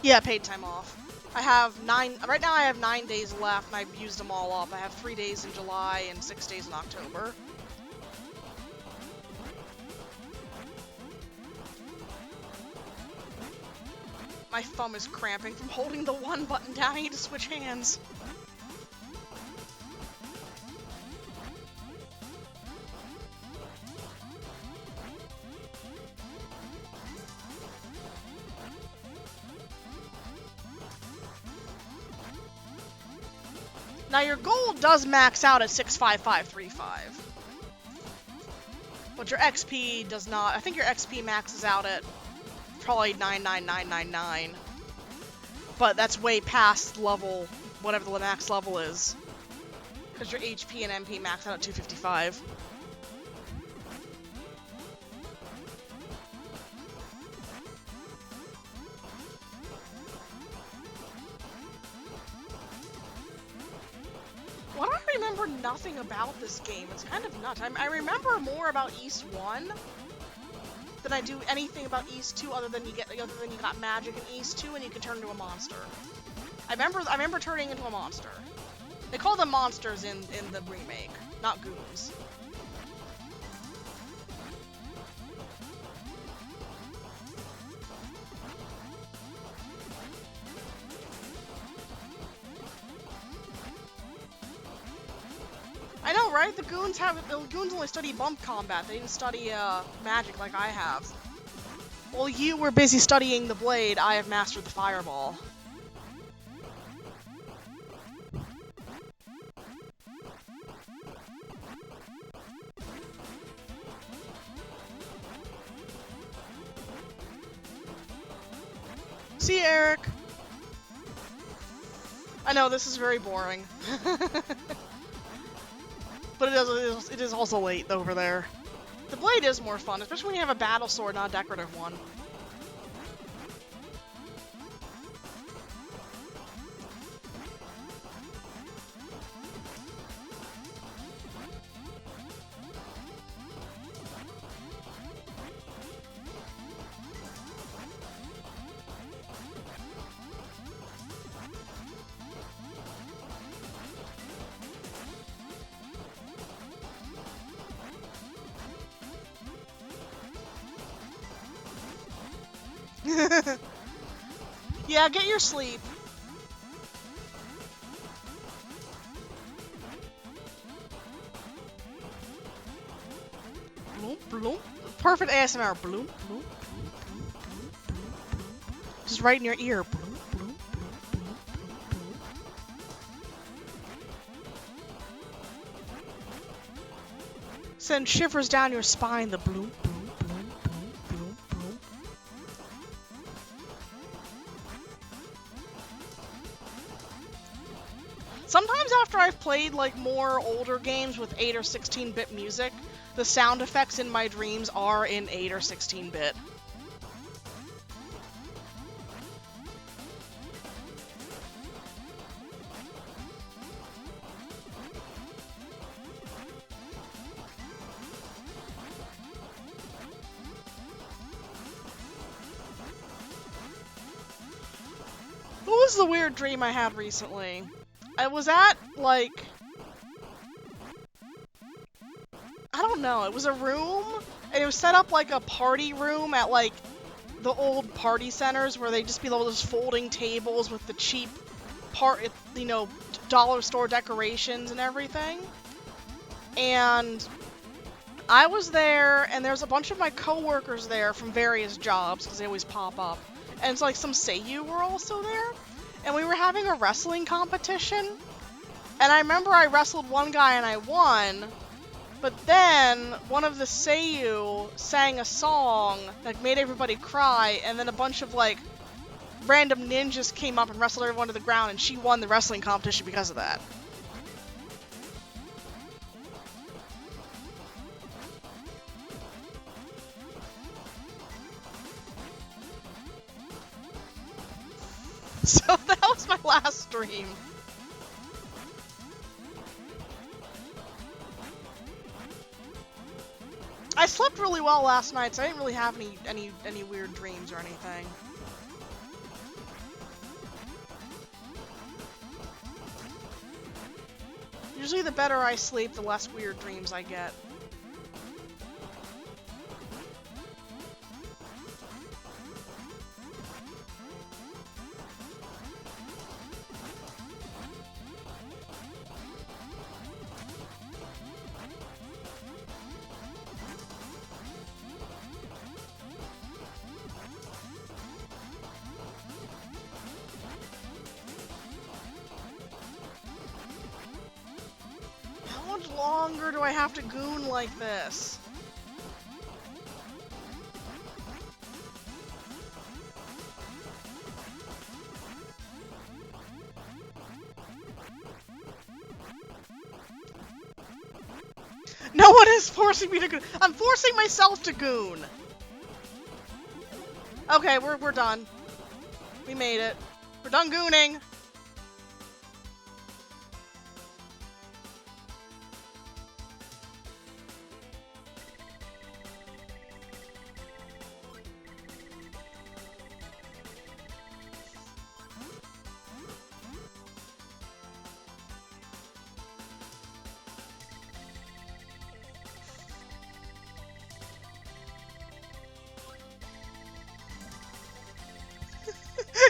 Yeah, paid time off. Right now I have 9 days left, and I've used them all up. I have 3 days in July and 6 days in October. My thumb is cramping from holding the one button down. I need to switch hands. Now your gold does max out at 65535. But your XP does not. I think your XP maxes out at probably 99999. But that's way past level, whatever the max level is. Because your HP and MP max out at 255. Why do I remember nothing about this game? It's kind of nuts. I remember more about East 1 than I do anything about East 2 other than you got magic in East 2 and you can turn into a monster. I remember turning into a monster. They call them monsters in the remake, not goons. I know, right? The goons only study bump combat. They didn't study magic like I have. While you were busy studying the blade, I have mastered the fireball. See you, Eric. I know this is very boring. But it is also late over there. The blade is more fun, especially when you have a battle sword, not a decorative one. Yeah, get your sleep. Bloom, bloom. Perfect ASMR. Bloom, bloom, bloom, bloom, bloom, bloom, bloom. Just right in your ear. Bloom, bloom, bloom, bloom, bloom, bloom. Send shivers down your spine. The bloom, bloom, bloom, bloom, bloom, bloom. Sometimes after I've played like more older games with 8 or 16-bit music, the sound effects in my dreams are in 8 or 16-bit. What was the weird dream I had recently? I was at, like... I don't know, it was a room, and it was set up like a party room at, like, the old party centers where they'd just be those folding tables with the cheap dollar store decorations and everything. And I was there, and there's a bunch of my coworkers there from various jobs, because they always pop up. And it's like some Seiyu were also there. And we were having a wrestling competition. And I remember I wrestled one guy and I won. But then one of the Seiyu sang a song that made everybody cry. And then a bunch of like random ninjas came up and wrestled everyone to the ground. And she won the wrestling competition because of that. So that was my last stream. I slept really well last night, so I didn't really have any weird dreams or anything. Usually the better I sleep, the less weird dreams I get. How much longer do I have to goon like this? What is forcing me to goon? I'm forcing myself to goon. Okay, we're done. We made it. We're done gooning.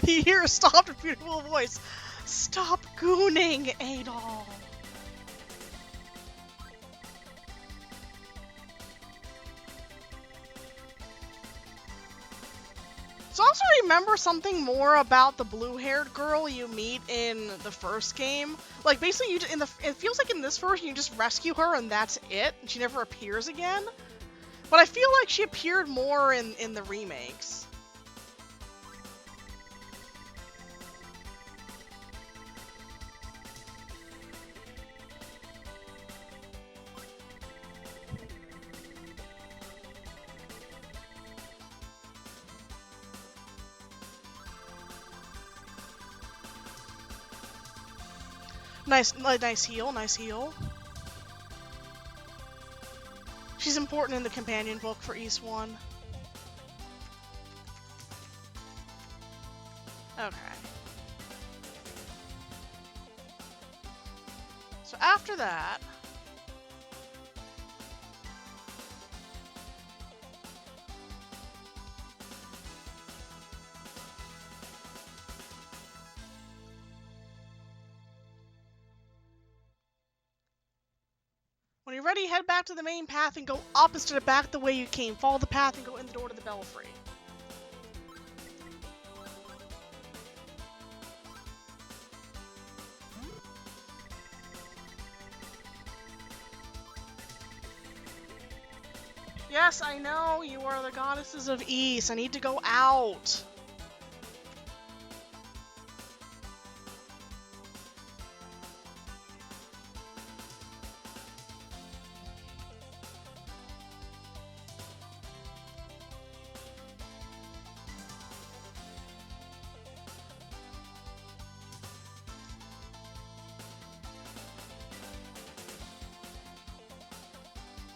You hear a soft and beautiful voice. Stop gooning, Adol. So I also remember something more about the blue-haired girl you meet in the first game. Like basically, it feels like in this version you just rescue her and that's it, and she never appears again. But I feel like she appeared more in the remakes. Nice heal, nice heal. She's important in the companion book for Ys 1. Okay. So after that... When you're ready, head back to the main path and go up instead of back the way you came. Follow the path and go in the door to the belfry. Yes, I know, you are the goddesses of Ys. I need to go out.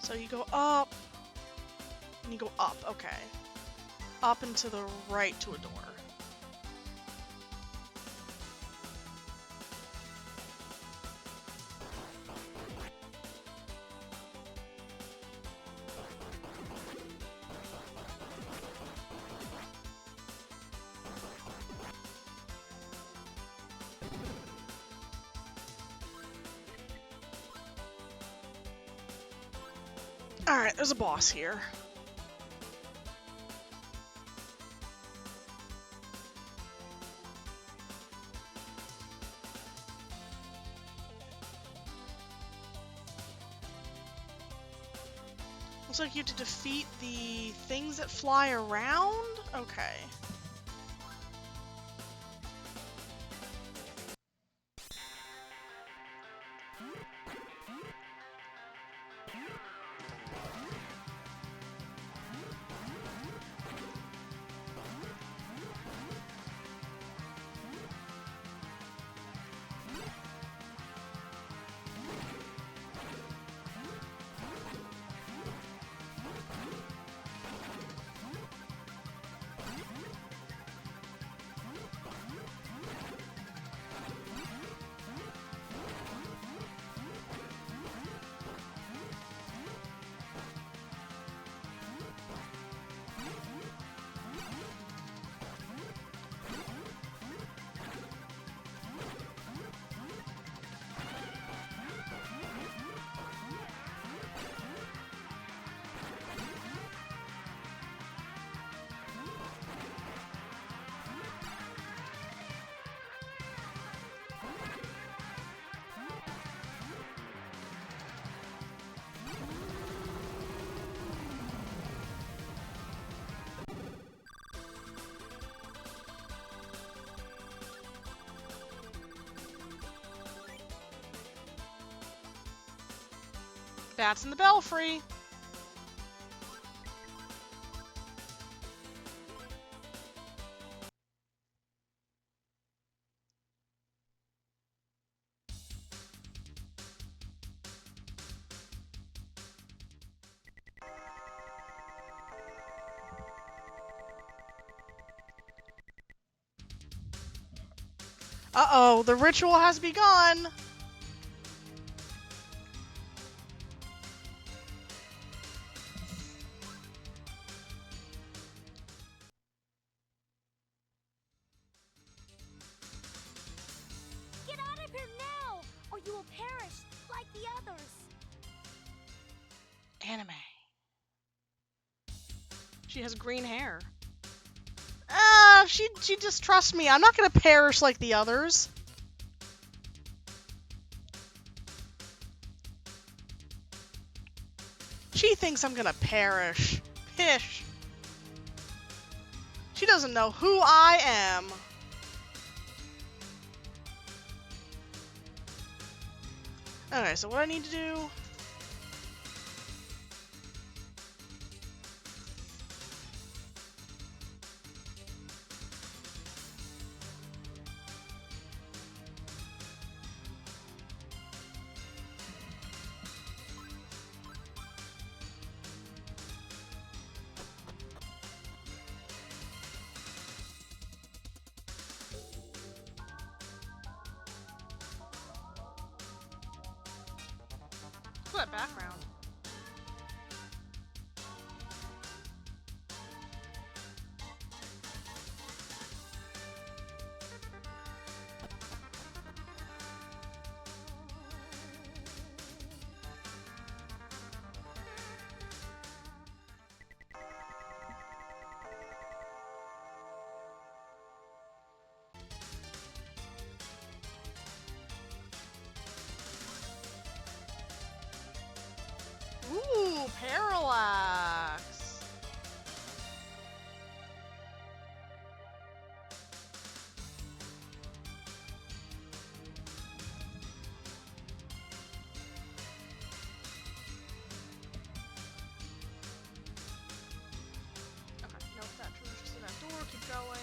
So you go up, and you go up, okay. Up and to the right to a door. Alright, there's a boss here. Looks like you have to defeat the things that fly around? Okay. That's in the belfry. Uh-oh, the ritual has begun. Get out of here now, or you will perish like the others. Anime. She has green hair. Ah, she distrusts me. I'm not gonna perish like the others. She thinks I'm gonna perish. Pish. She doesn't know who I am. Okay, so what I need to do... What's that background? Ooh, parallax. Okay, nope, that tree just in that door. Keep going.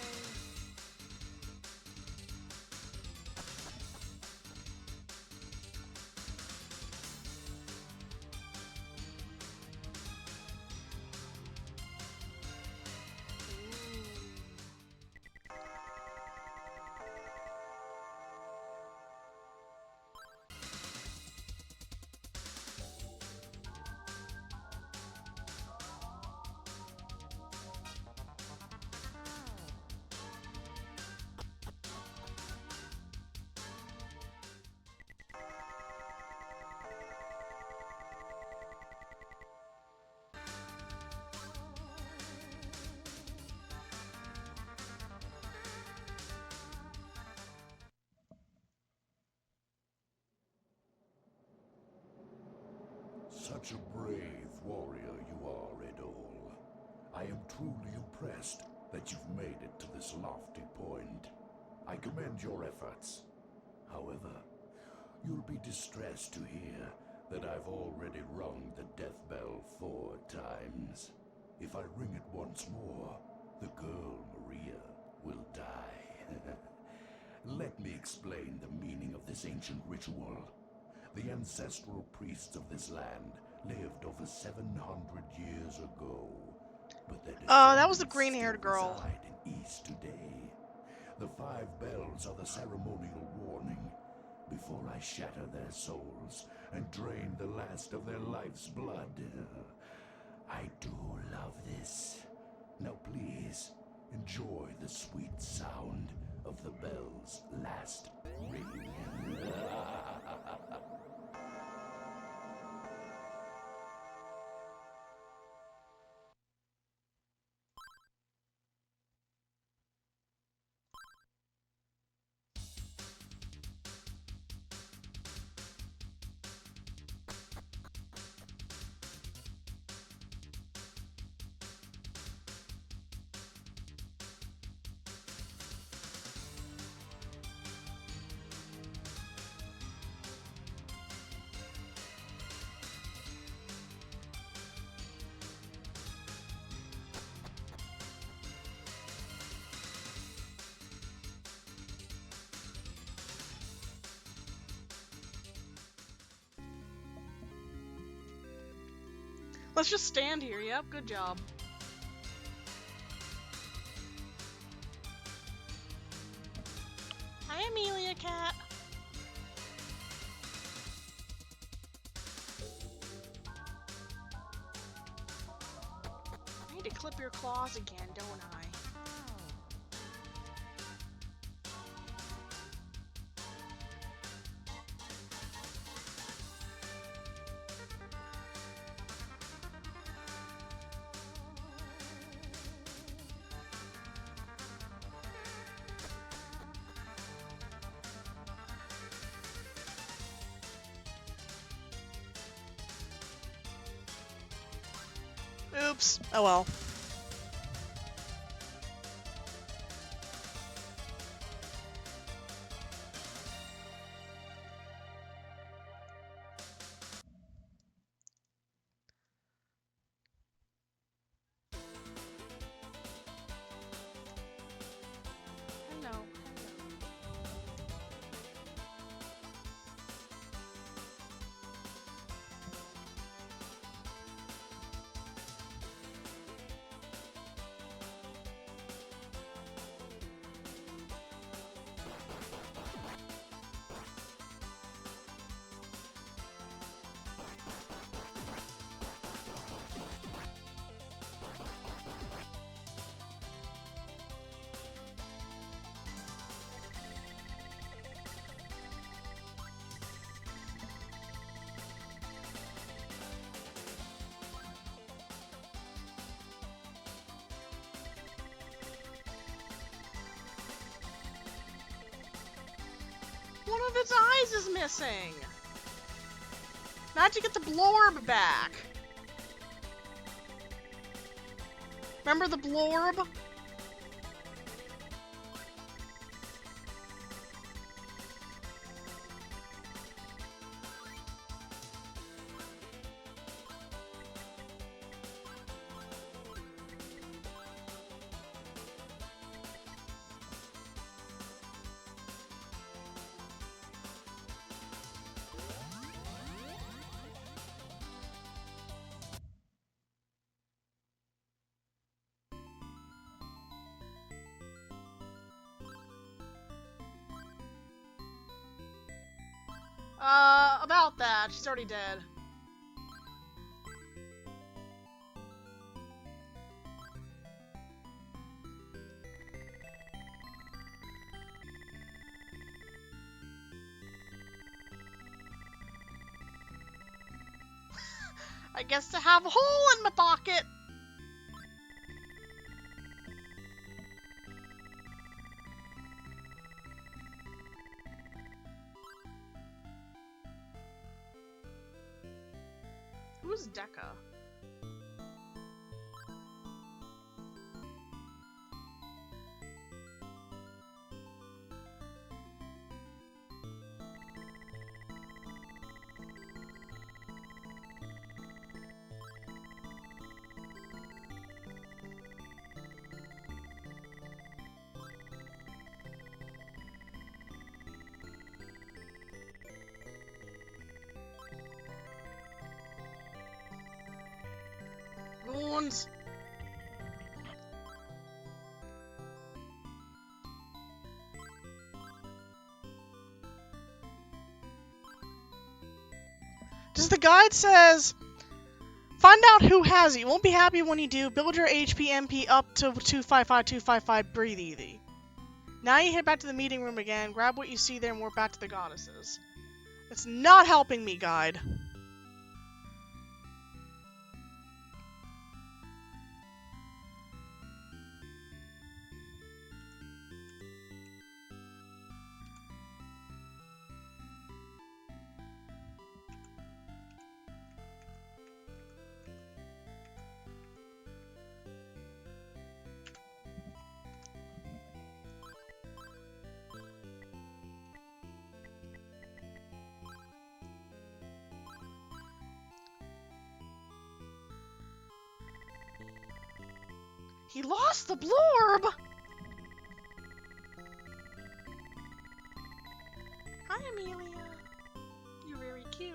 Such a brave warrior you are, Edol. I am truly impressed that you've made it to this lofty point. I commend your efforts. However, you'll be distressed to hear that I've already rung the death bell 4 times. If I ring it once more, the girl Maria will die. Let me explain the meaning of this ancient ritual. The ancestral priests of this land lived over 700 years ago, but their That was the descendants green-haired still girl. reside in East today. The 5 bells are the ceremonial warning. Before I shatter their souls and drain the last of their life's blood. I do love this. Now please, enjoy the sweet sound of the bell's last ring. Let's just stand here. Yep, good job. Hi, Amelia Cat. I need to clip your claws again, don't I? Oops. Oh well. Hello. One of its eyes is missing. Now I have to get the blorb back. Remember the blorb? About that. She's already dead. I guess to have a hole in my pocket. Who's Deca? Goons. Just the guide says, find out who has it. You won't be happy when you do. Build your HP MP up to 255, breathe easy. Now you head back to the meeting room again, grab what you see there, and we're back to the goddesses. It's not helping me, guide. He lost the blorb! Hi, Amelia. You're very cute.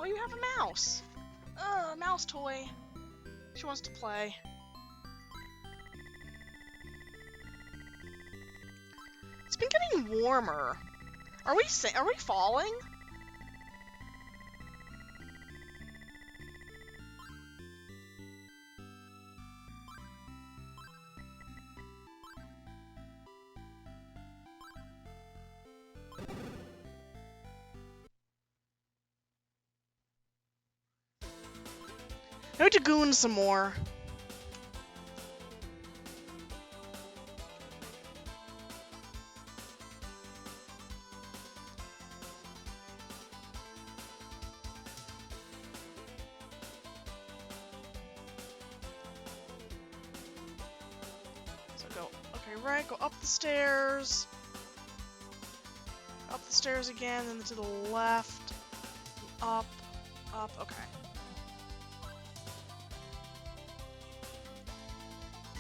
Oh, you have a mouse. A mouse toy. She wants to play. It's been getting warmer. Are we falling? I need to goon some more. So go, okay, right, go up the stairs. Up the stairs again, and then to the left. Up, okay.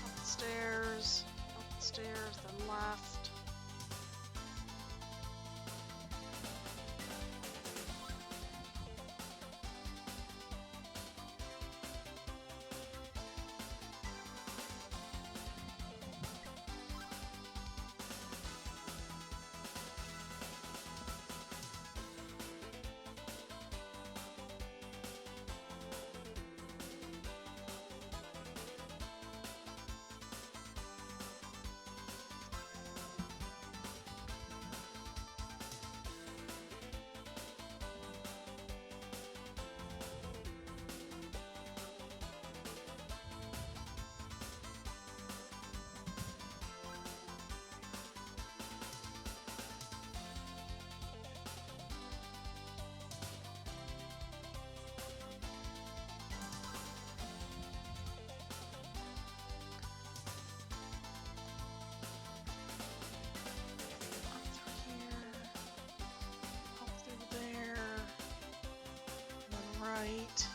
Up the stairs, then left. Right.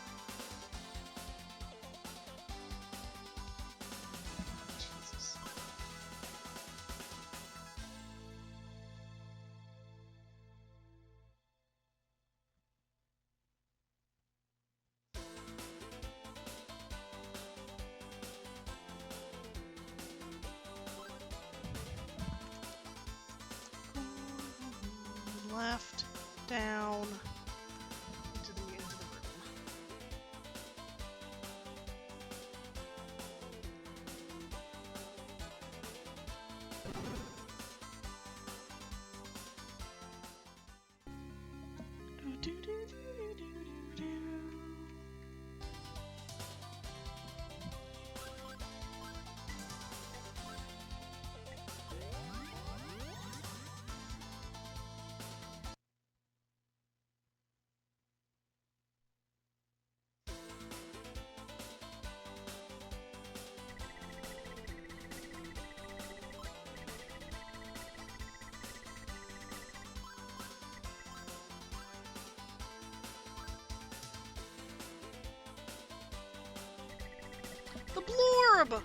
Jesus. Left, down. Into the room. The blorb!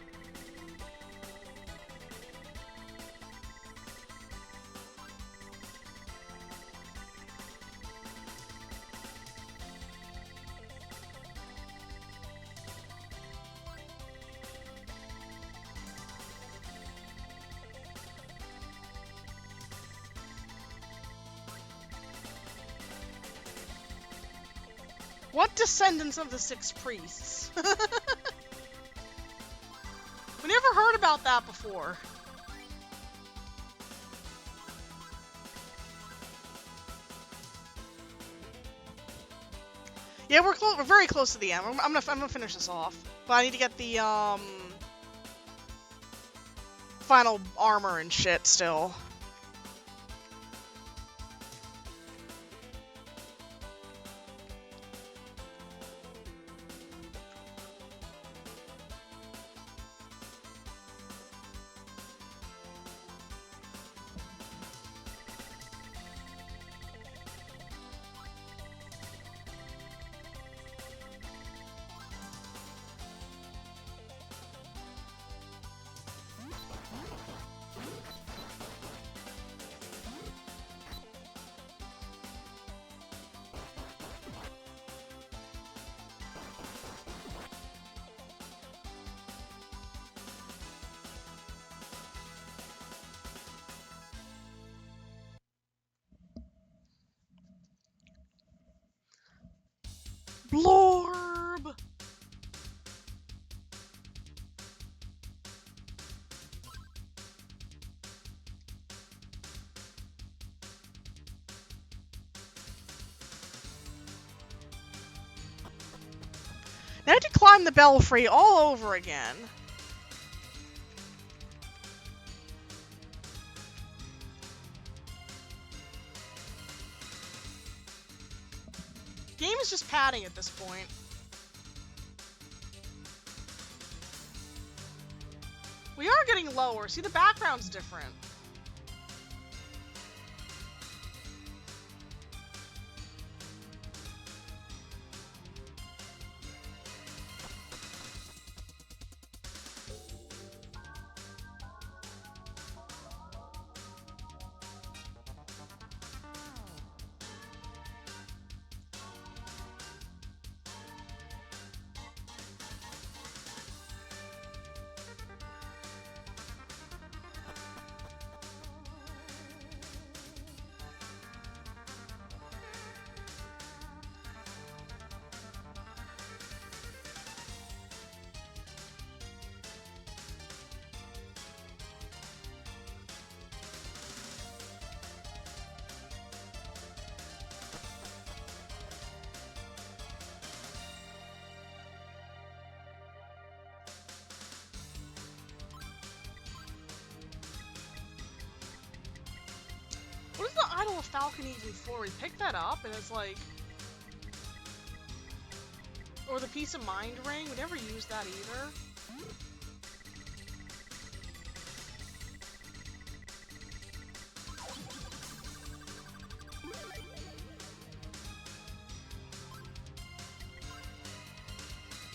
What descendants of the Six Priests? We never heard about that before. Yeah, we're very close to the end. I'm gonna finish this off, but I need to get the final armor and shit still. Blorb! Now I have to climb the belfry all over again. Game is just padding at this point. We are getting lower. See, the background's different. What is the Idol of Falcon even for? We pick that up and it's like... Or the Peace of Mind ring? We never use that either.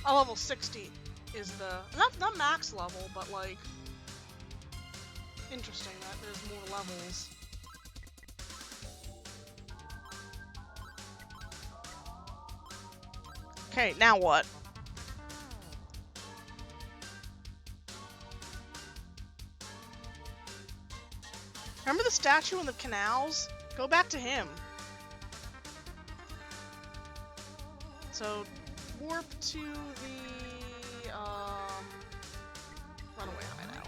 Oh, level 60 is the... Not max level, but like... Interesting that there's more levels. Okay, now what? Remember the statue in the canals? Go back to him. So, warp to the, runaway hideout.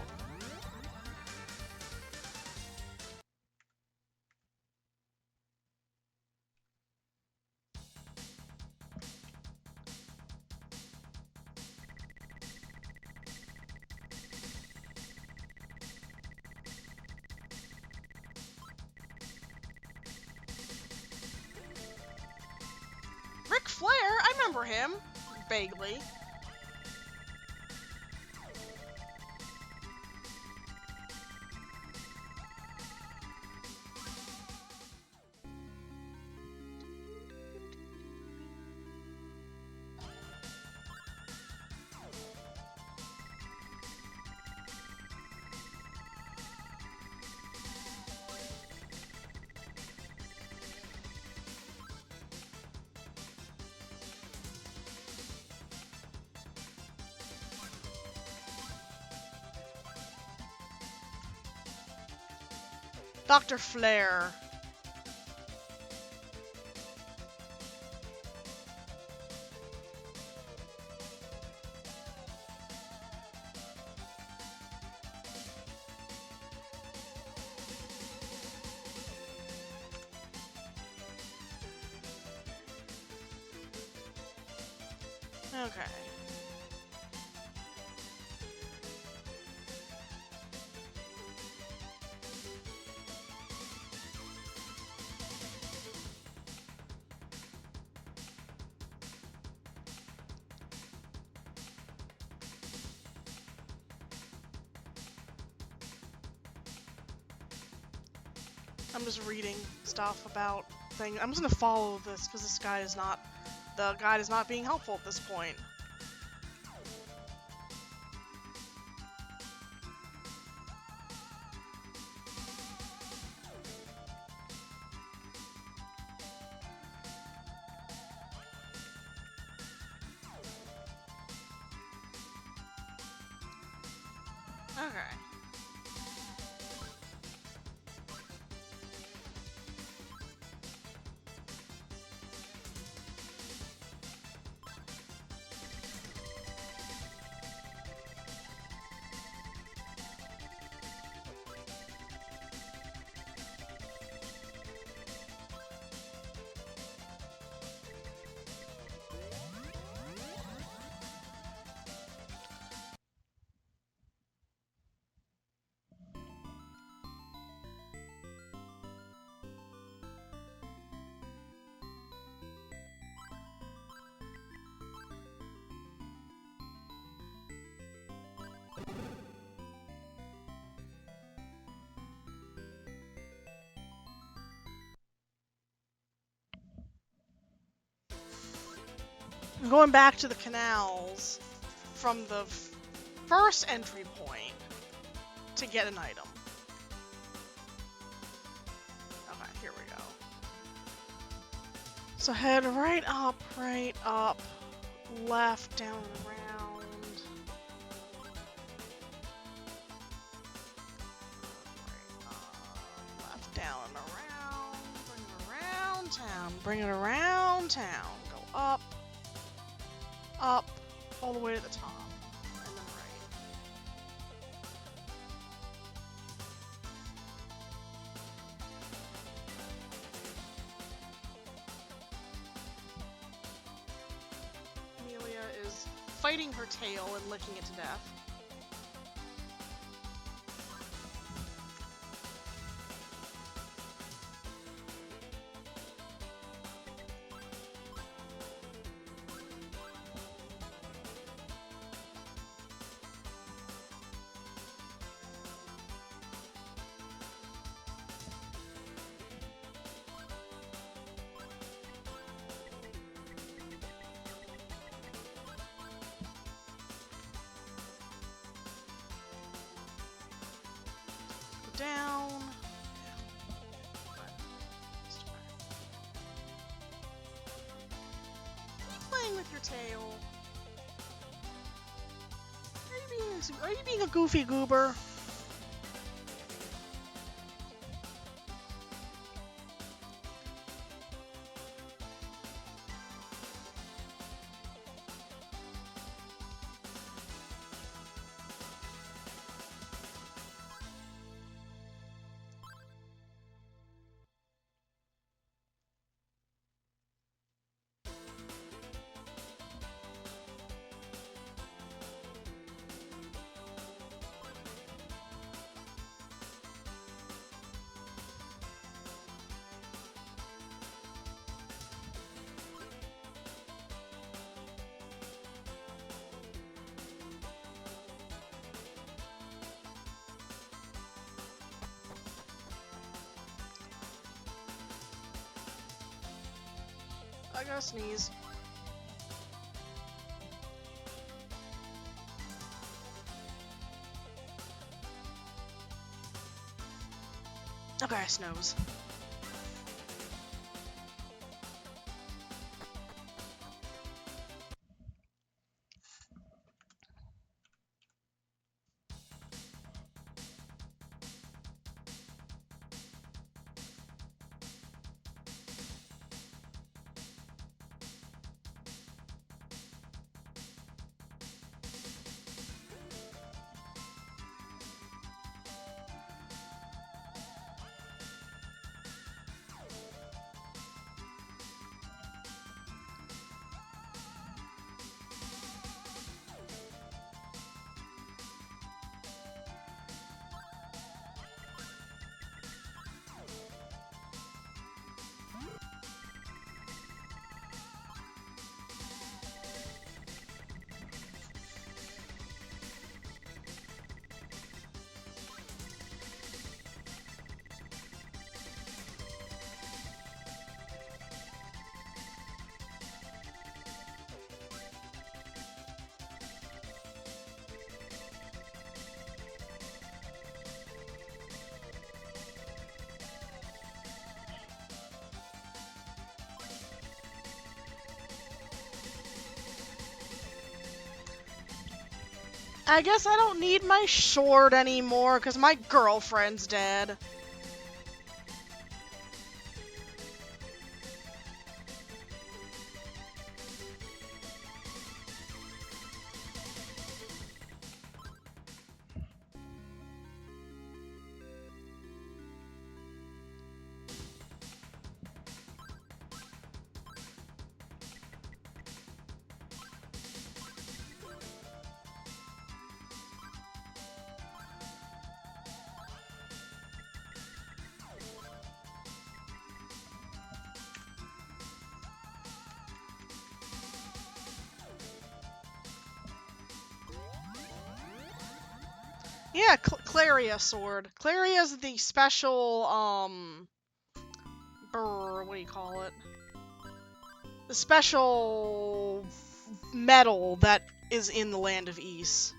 Ric Flair? I remember him. Vaguely. Dr. Flair. Okay. I'm just reading stuff about things. I'm just gonna follow this because this guy is not, the guide is not being helpful at this point. Okay. I'm going back to the canals from the first entry point to get an item. Okay, here we go. So head right up, left, down, and around. Left, down, and around. Bring it around town. Bring it around town. Go up, all the way to the top. And then right. Amelia is fighting her tail and licking it to death. Down. Playing with your tail. Are you being a goofy goober? I gotta sneeze. Okay, I snooze. I guess I don't need my sword anymore because my girlfriend's dead. Yeah, Claria sword. Claria's the special, what do you call it? The special metal that is in the Land of Ys.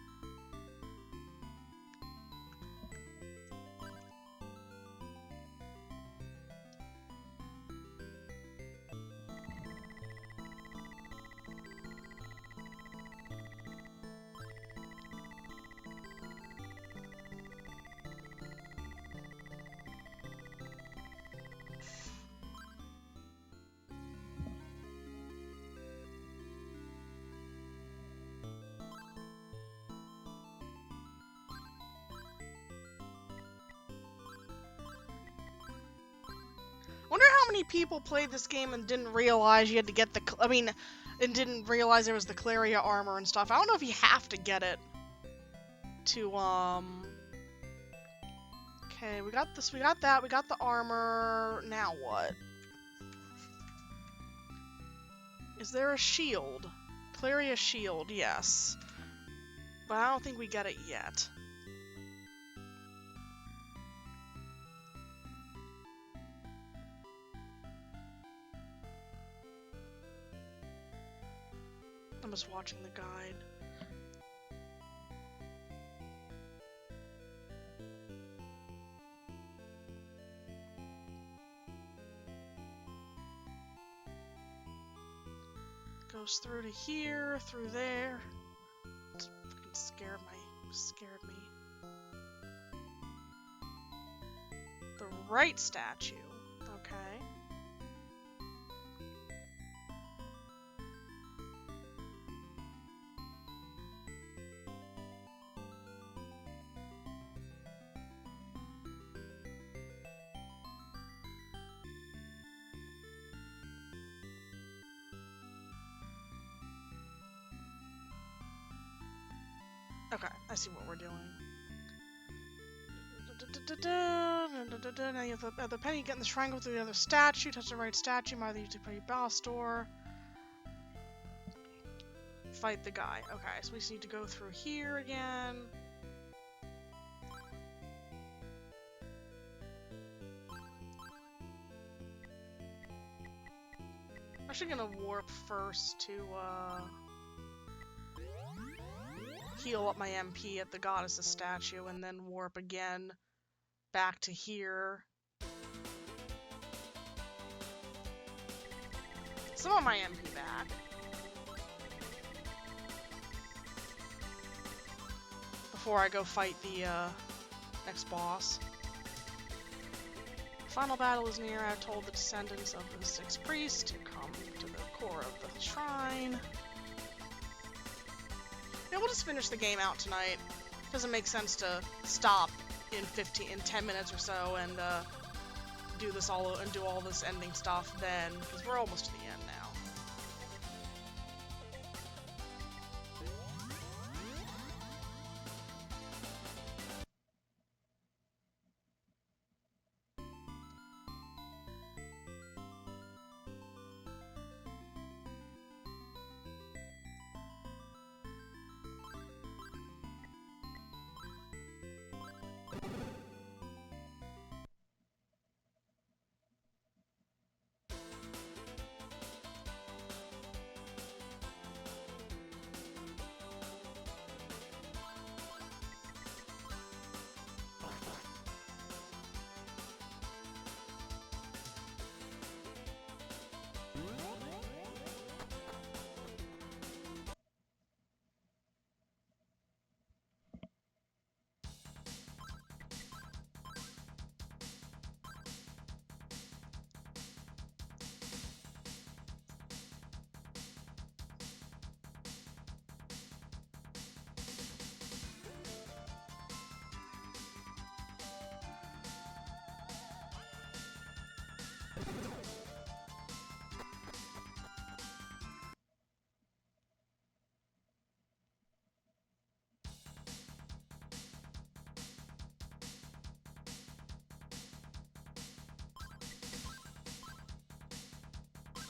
Wonder how many people played this game and didn't realize you had to get the, and didn't realize there was the Claria armor and stuff. I don't know if you have to get it to, okay, we got this, we got that, we got the armor, now what? Is there a shield? Claria shield, yes. But I don't think we get it yet. I'm just watching the guide. Goes through to here, through there. It's fucking scared me. The right statue. Okay. Okay, I see what we're doing. Now you have the penny, get in the shrine, go through the other statue, touch the right statue, mother use the penny boss door. Fight the guy. Okay, so we just need to go through here again. I'm actually gonna warp first to, heal up my MP at the goddess's statue, and then warp again back to here. Some of my MP back. Before I go fight the next boss. Final battle is near. I've told the descendants of the six priests to come to the core of the shrine. Yeah, we'll just finish the game out tonight. Doesn't make sense to stop in 10 minutes or so and do this all and do all this ending stuff then, because we're almost to the end now.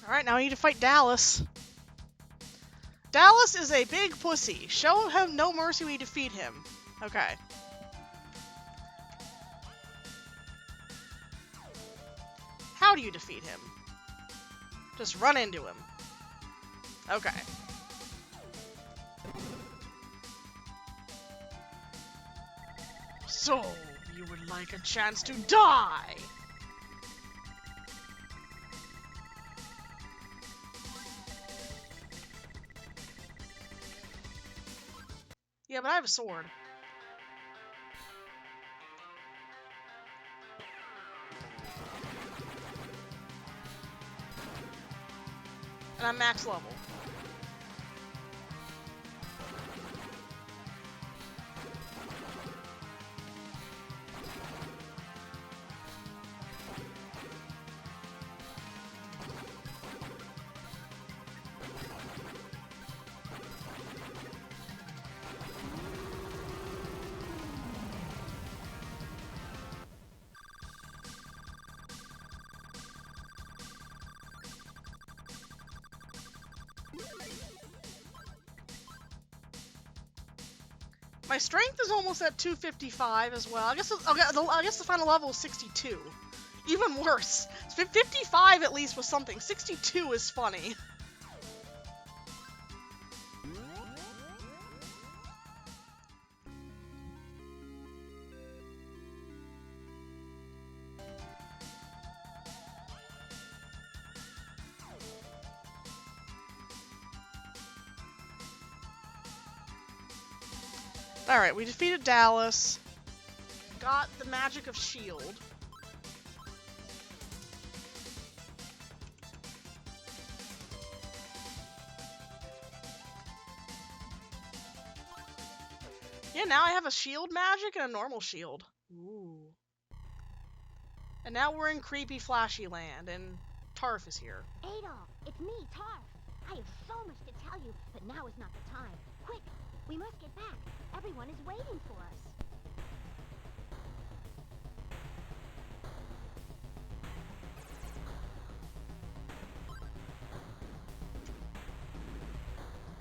Alright, now I need to fight Dallas. Dallas is a big pussy. Show him no mercy when you defeat him. Okay. How do you defeat him? Just run into him. Okay. So, you would like a chance to die? Yeah, but I have a sword. And I'm max level. My strength is almost at 255 as well. I guess the final level is 62. Even worse. 55 at least was something. 62 is funny. Alright, we defeated Dallas. Got the magic of shield. Yeah, now I have a shield magic and a normal shield. Ooh. And now we're in creepy flashy land, and Tarf is here. Adolf, it's me, Tarf. I have so much to tell you, but now is not the time. Quick, we must get back. Everyone is waiting for us.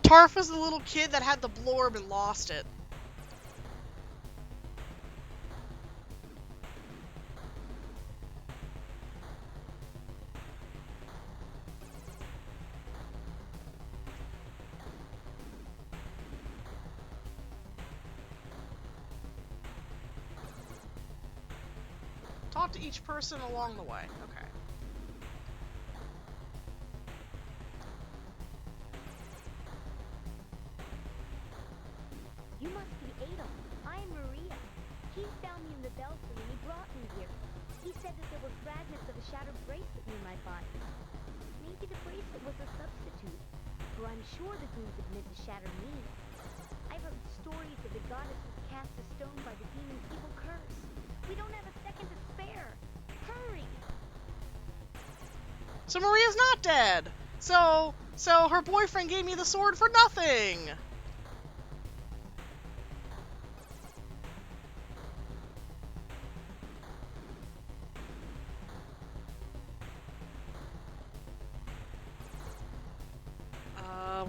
Tarf was the little kid that had the blorb and lost it. Talk to each person along the way. Okay. You must be Adolf. I am Maria. He found me in the belfry and he brought me here. He said that there were fragments of a shattered bracelet near my body. Maybe the bracelet was a substitute, for I'm sure the goons had meant to shatter me. I've heard stories that the goddess was cast to stone by the demon's evil curse. We don't have a second to spare. Hurry! So Maria's not dead. So her boyfriend gave me the sword for nothing.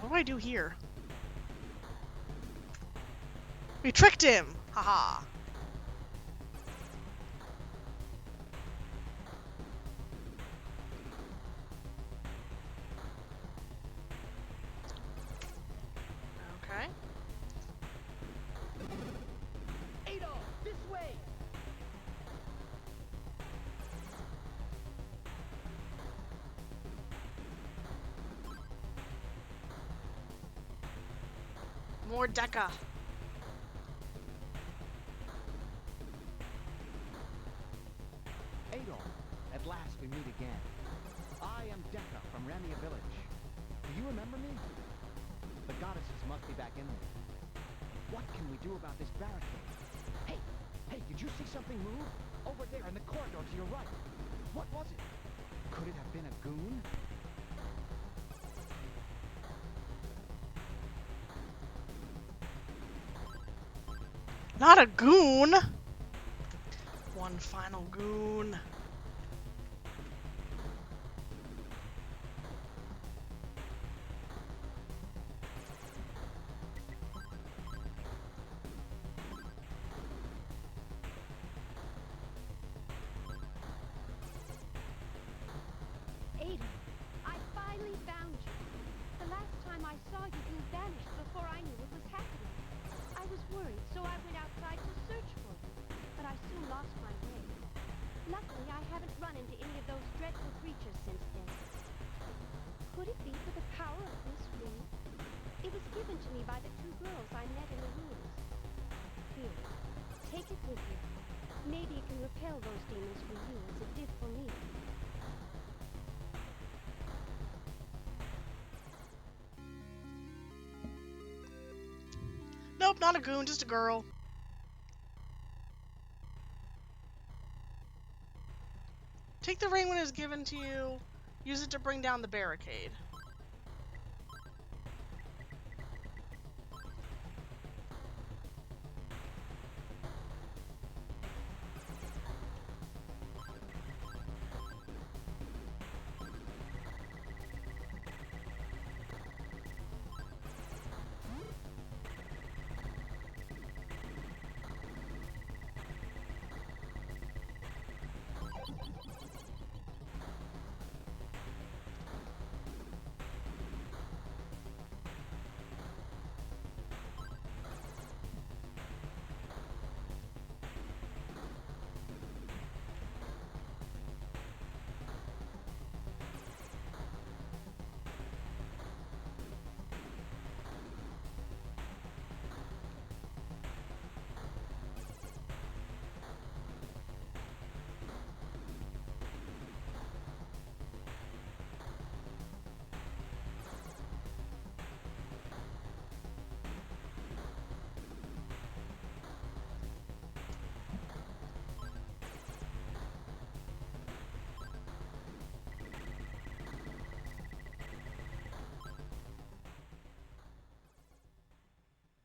What do I do here? We tricked him! Haha. Okay. Adolf, this way! More Deca. Adolf, at last we meet again. I am Deca from Ramia Village. Do you remember me? The goddesses must be back in there. What can we do about this barricade? Hey, did you see something move? Over there in the corridor to your right. What was it? Could it have been a goon? Not a goon! One final goon. Adolf, I finally found you. The last time I saw you, you vanished before I knew what was happening. I was worried, so I went outside to search for you. I soon lost my way. Luckily, I haven't run into any of those dreadful creatures since then. Could it be for the power of this ring? It was given to me by the two girls I met in the ruins. Here, take it with you. Maybe it can repel those demons for you as it did for me. Nope, not a goon, just a girl. Take the ring when it is given to you. Use it to bring down the barricade.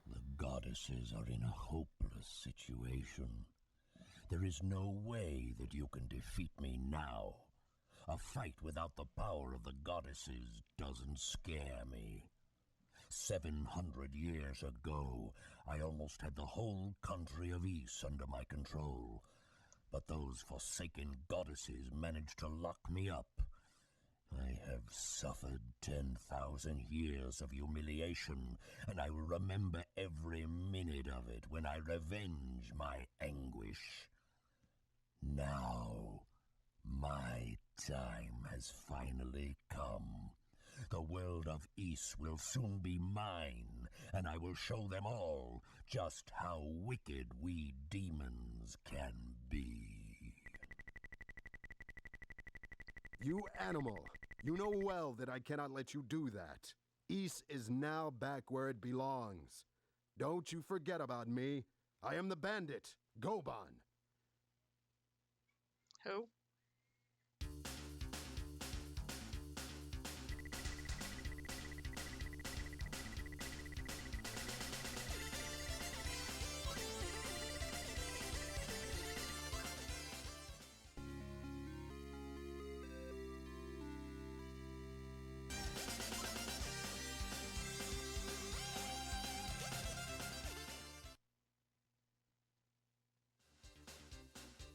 The goddesses are in a hopeless situation. There is no way that you can defeat me now. A fight without the power of the goddesses doesn't scare me. 700 years ago, I almost had the whole country of Ys under my control. But those forsaken goddesses managed to lock me up. I have suffered 10,000 years of humiliation, and I will remember every minute of it when I revenge my anguish. Now, my time has finally come. The world of Ys will soon be mine, and I will show them all just how wicked we demons can be. You animal! You know well that I cannot let you do that. Ys is now back where it belongs. Don't you forget about me. I am the bandit, Goban. Who?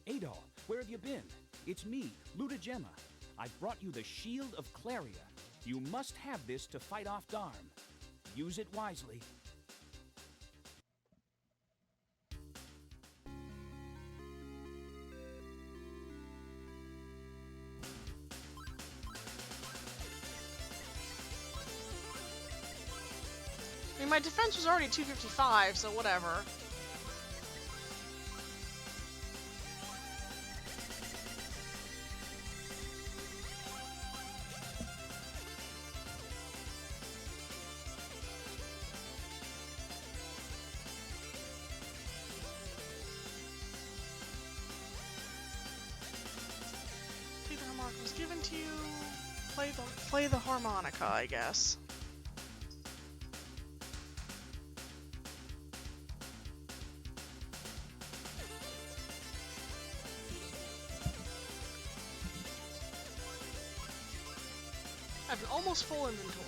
Adol, where have you been? It's me, Ludogema. I've brought you the Shield of Claria. You must have this to fight off Darm. Use it wisely. I mean, my defense was already 255, so whatever. Take the harmonica was given to you. Play the harmonica, I guess. I have an almost full inventory.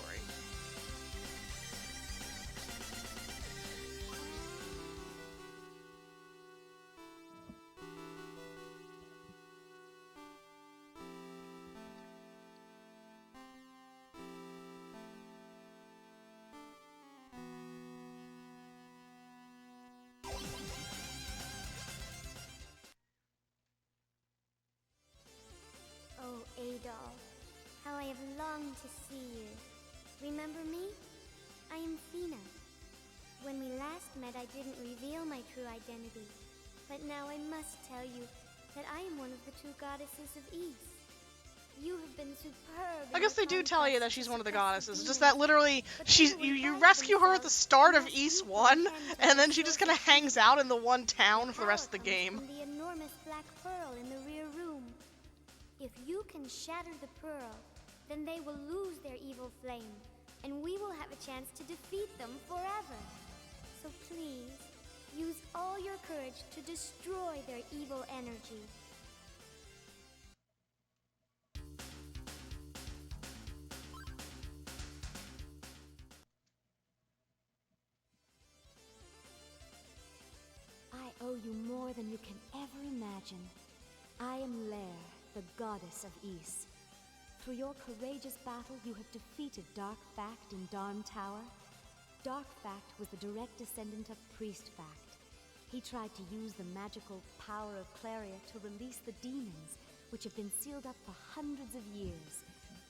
doll. How I have longed to see you. Remember me? I am Fina. When we last met, I didn't reveal my true identity. But now I must tell you that I am one of the two goddesses of Ys. You have been superb. I guess they do tell you that she's one of the goddesses. Just that literally, you rescue her at the start of Ys 1, and then she just kind of hangs out in the one town for the rest of the game. The enormous black pearl in the rear room. If you can shatter the pearl, then they will lose their evil flame, and we will have a chance to defeat them forever. So please, use all your courage to destroy their evil energy. I owe you more than you can ever imagine. I am Lair, the goddess of Ys. Through your courageous battle, you have defeated Dark Fact in Darm Tower. Dark Fact was the direct descendant of Priest Fact. He tried to use the magical power of Claria to release the demons, which have been sealed up for hundreds of years.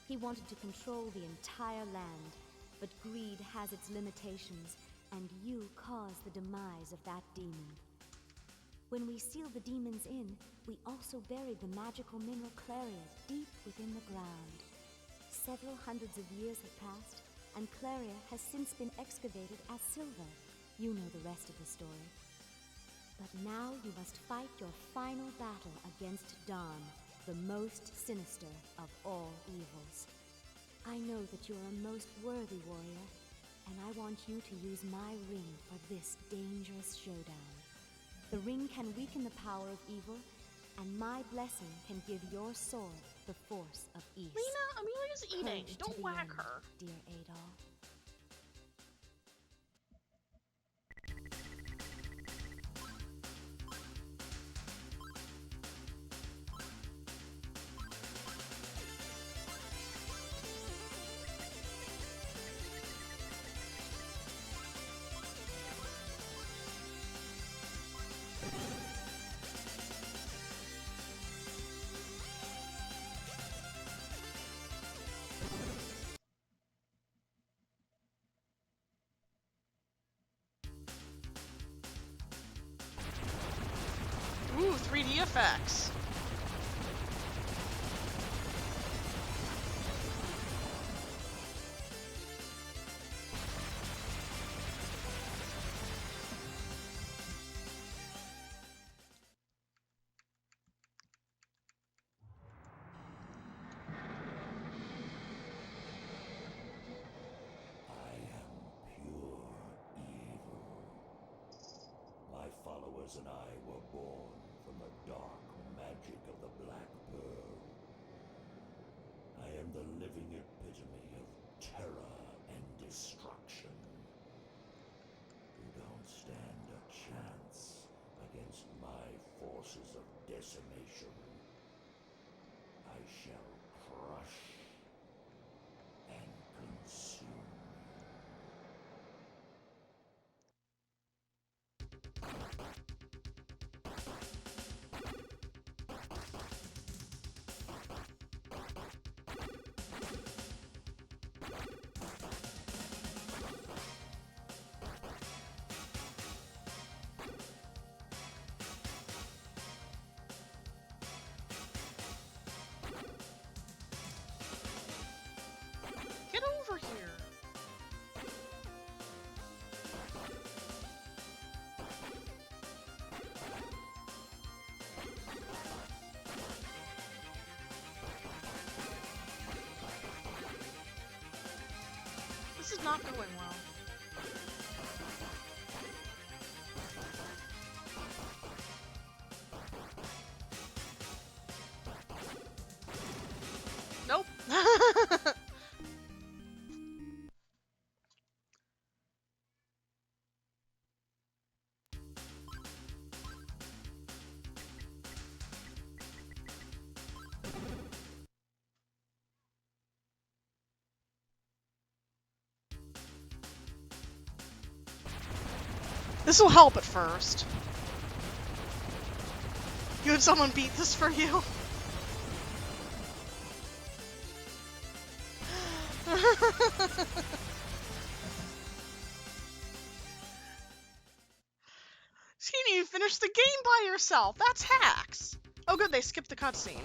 He wanted to control the entire land, but greed has its limitations, and you caused the demise of that demon. When we sealed the demons in, we also buried the magical mineral Claria deep within the ground. Several hundreds of years have passed, and Claria has since been excavated as silver. You know the rest of the story. But now you must fight your final battle against Darm, the most sinister of all evils. I know that you're a most worthy warrior, and I want you to use my ring for this dangerous showdown. The ring can weaken the power of evil, and my blessing can give your sword the force of Ys. Lena, Amelia's eating. Courage to Don't the whack end, her. dear Adol. Ooh, 3D effects. I am pure evil. My followers and I were born from the dark magic of the Black Pearl. I am the living epitome of terror and destruction. You don't stand a chance against my forces of decimation. I shall crush and consume. Get over here. This is not going well. Nope. This will help at first. You had someone beat this for you? Skeeny, you finished the game by yourself. That's hacks. Oh, good, they skipped the cutscene.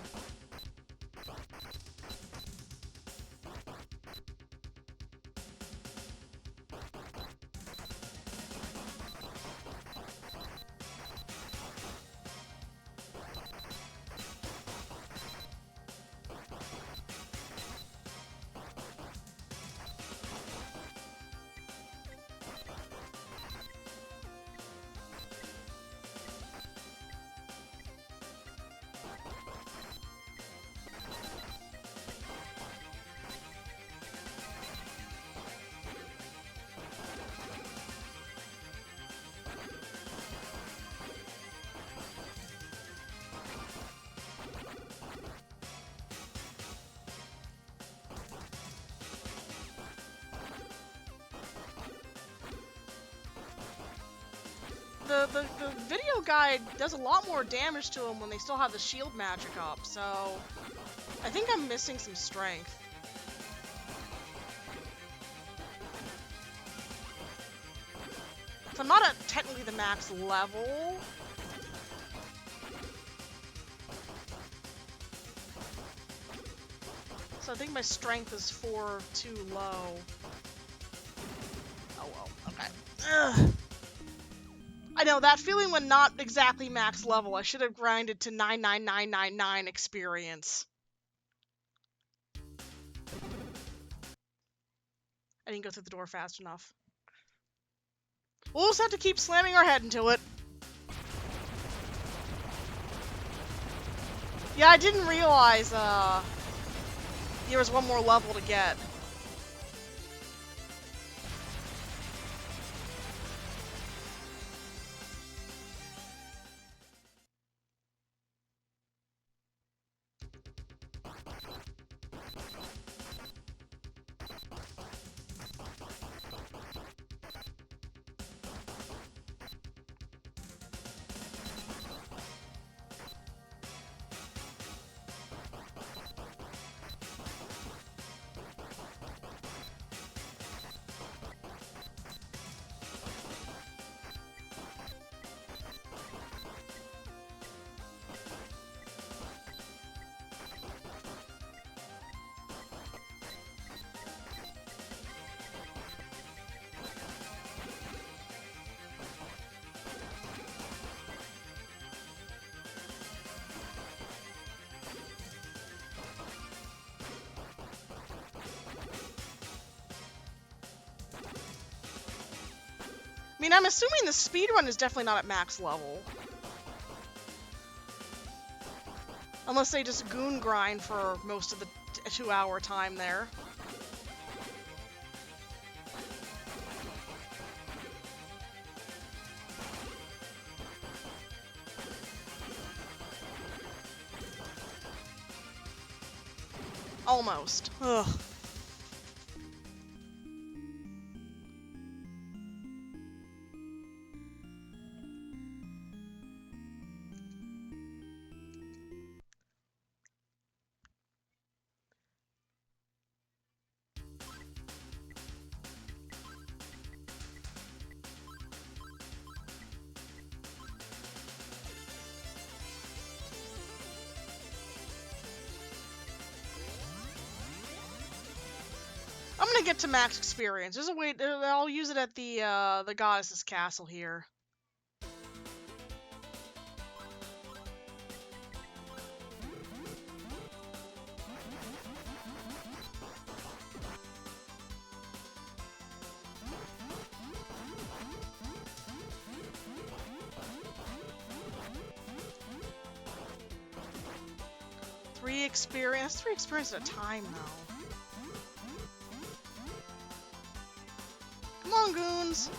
The video guide does a lot more damage to them when they still have the shield magic up, so I think I'm missing some strength. So I'm not at technically the max level. So I think my strength is 4 too low. Oh well, okay. Ugh. I know, that feeling when not exactly max level. I should have grinded to 99999 experience. I didn't go through the door fast enough. We'll just have to keep slamming our head into it. Yeah, I didn't realize there was one more level to get. I mean, I'm assuming the speedrun is definitely not at max level. Unless they just goon grind for most of the 2-hour time there. Almost. Ugh. I'm gonna get to max experience. There's a way. I'll use it at the goddess's castle here. Three experience at a time, though. Come on, goons!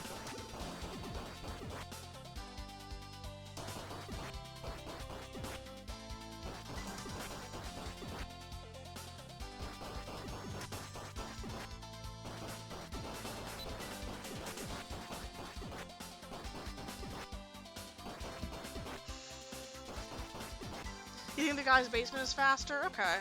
You think the guy's basement is faster? Okay.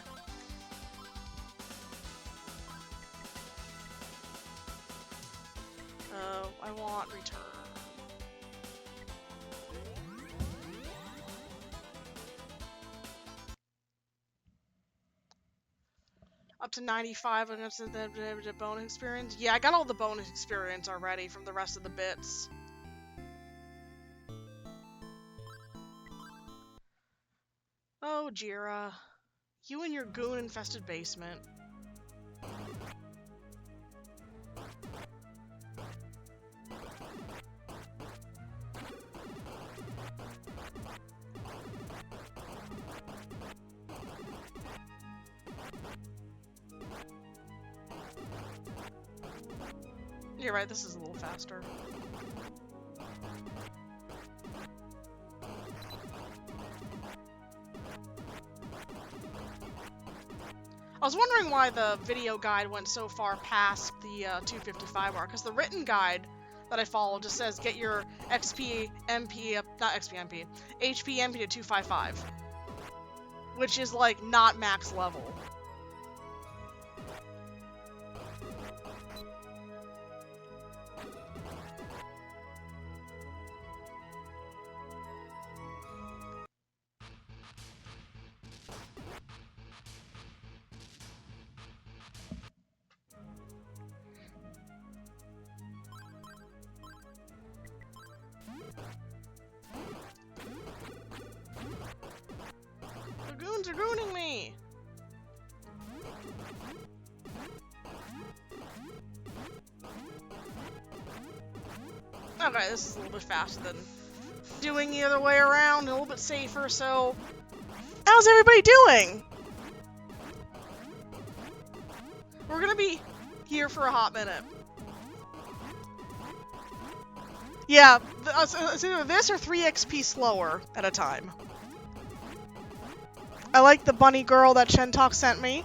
I want return. Up to 95 against the bonus experience. Yeah, I got all the bonus experience already from the rest of the bits. Oh, Jira. You and your goon-infested basement. You're right, this is a little faster. I was wondering why the video guide went so far past the 255 mark, because the written guide that I followed just says get your XP MP up, not XP MP, HP MP to 255, which is like not max level. The goons are gooning me! Okay, this is a little bit faster than doing the other way around, a little bit safer, so... How's everybody doing? We're gonna be here for a hot minute. Yeah, it's either this or 3 XP slower at a time. I like the bunny girl that Shentalk sent me.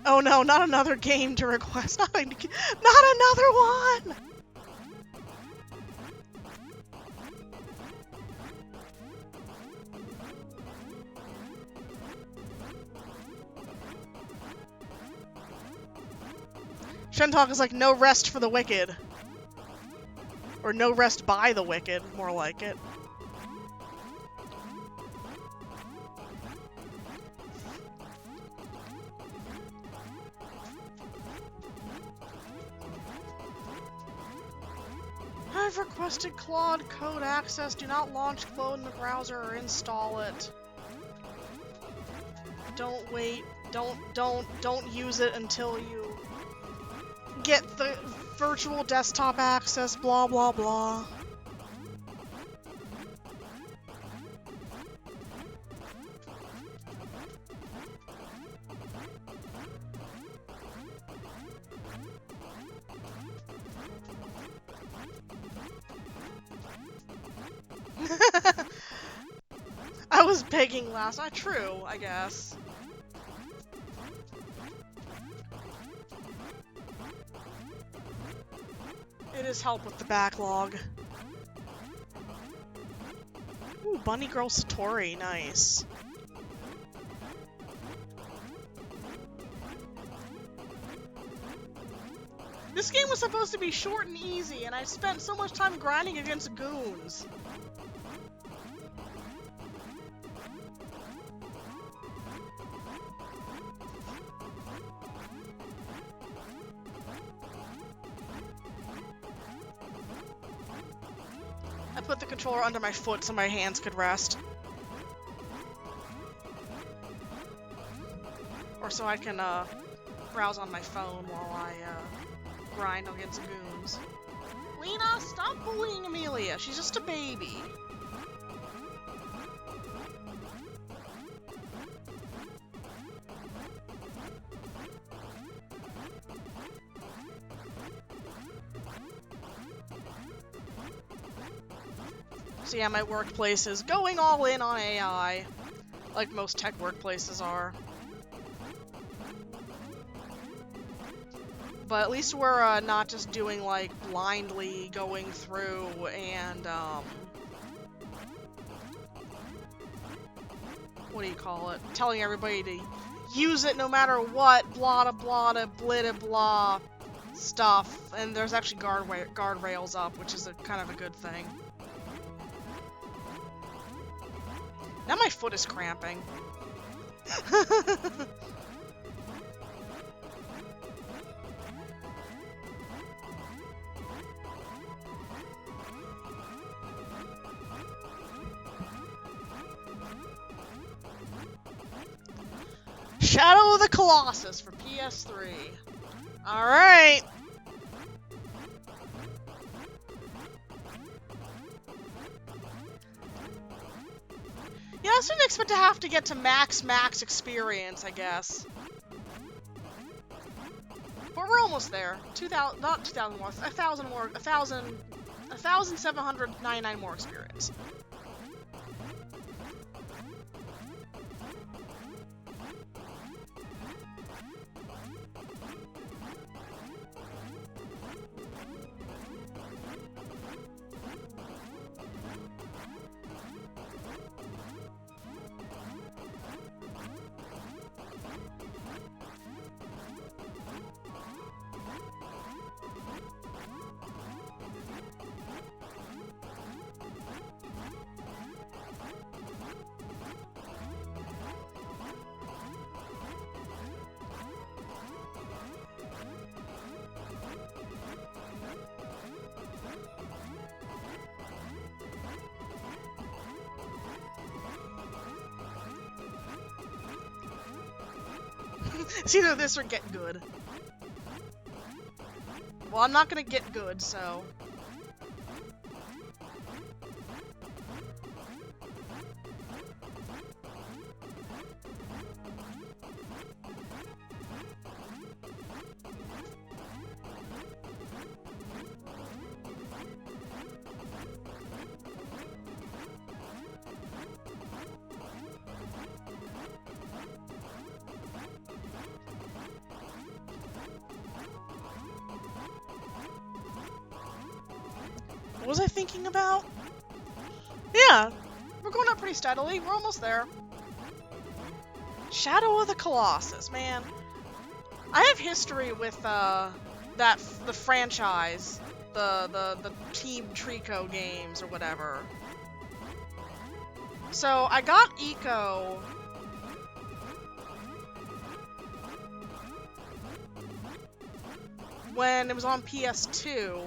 Oh no, not another game to request. Not another one! Shentalk is like no rest for the wicked. Or no rest by the wicked, more like it. I've requested Claude code access. Do not launch Claude in the browser or install it. Don't wait. Don't use it until you get the virtual desktop access, blah blah blah. I was begging last. True, I guess. It is help with the backlog. Ooh, Bunny Girl Satori, nice. This game was supposed to be short and easy, and I spent so much time grinding against goons. I put the controller under my foot so my hands could rest. Or so I can, browse on my phone while I, grind against goons. Lena, stop bullying Amelia. She's just a baby. So yeah, my workplace is going all in on AI, like most tech workplaces are. But at least we're not just doing like blindly going through and what do you call it? Telling everybody to use it no matter what, blah da blah da blah da blah stuff. And there's actually guardrails up, which is a kind of a good thing. Now my foot is cramping. Shadow of the Colossus for PS3. Alright. Yeah, I didn't expect to have to get to max experience, I guess. But we're almost there. 2,000, not 2,000 more, 1,000 more, 1,799 more experience. It's either this or get good. Well, I'm not gonna get good, so... What was I thinking about? Yeah, we're going up pretty steadily. We're almost there. Shadow of the Colossus, man. I have history with the franchise, the Team Trico games or whatever. So I got Eco when it was on PS2.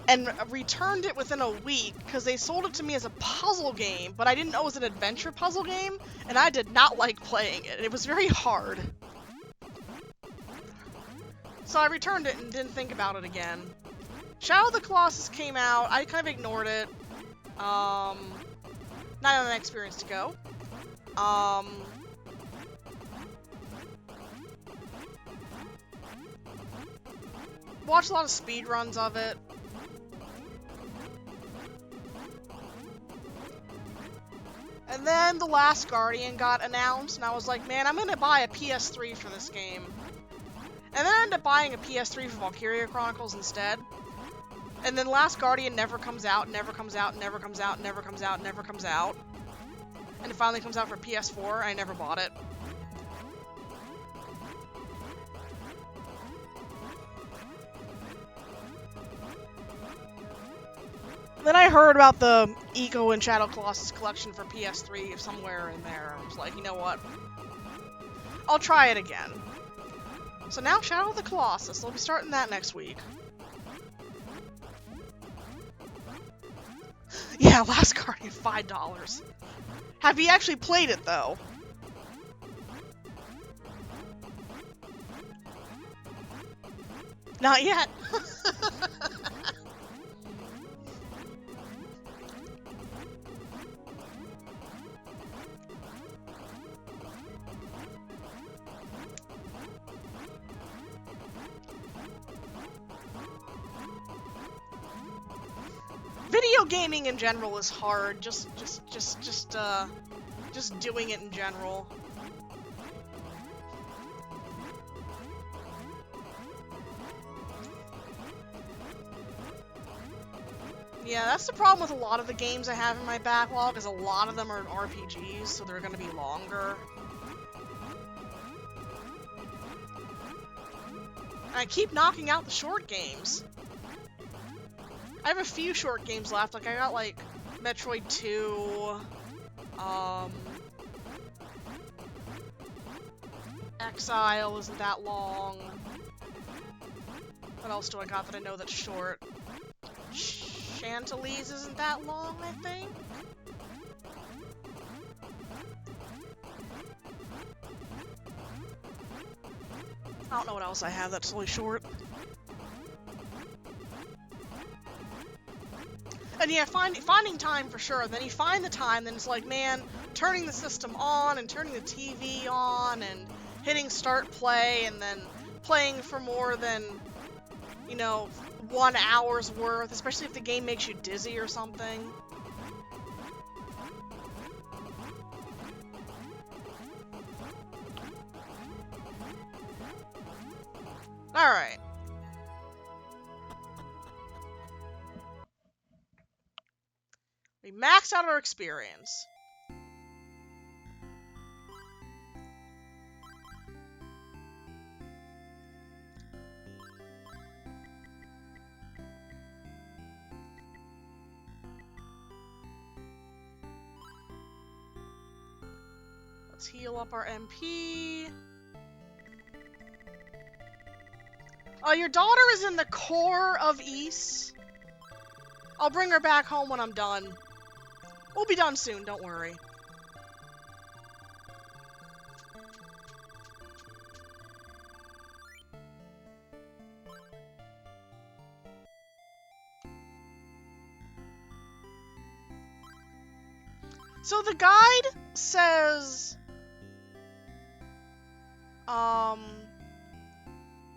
And returned it within a week because they sold it to me as a puzzle game, but I didn't know it was an adventure puzzle game, and I did not like playing it. It was very hard. So I returned it and didn't think about it again. Shadow of the Colossus came out. I kind of ignored it. Not enough experience to go. Watched a lot of speedruns of it. And then The Last Guardian got announced, and I was like, man, I'm gonna buy a PS3 for this game. And then I ended up buying a PS3 for Valkyria Chronicles instead. And then Last Guardian never comes out, never comes out, never comes out, never comes out, never comes out. And it finally comes out for PS4, and I never bought it. Then I heard about the Eco and Shadow Colossus collection for PS3 somewhere in there. I was like, you know what? I'll try it again. So now Shadow of the Colossus. I'll be starting that next week. Yeah, Last Guardian, $5. Have you actually played it, though? Not yet. Video gaming in general is hard. Just doing it in general. Yeah, that's the problem with a lot of the games I have in my backlog, is a lot of them are RPGs, so they're gonna be longer. And I keep knocking out the short games. I have a few short games left, like I got like Metroid 2, Exile isn't that long. What else do I got that I know that's short? Chantilly's isn't that long, I think? I don't know what else I have that's really short. And yeah, finding time for sure. Then you find the time, then it's like, man, turning the system on and turning the TV on and hitting start play and then playing for more than, you know, 1 hour's worth, especially if the game makes you dizzy or something. Alright. We maxed out our experience. Let's heal up our MP. Your daughter is in the core of Ys. I'll bring her back home when I'm done. We'll be done soon, don't worry. So the guide says,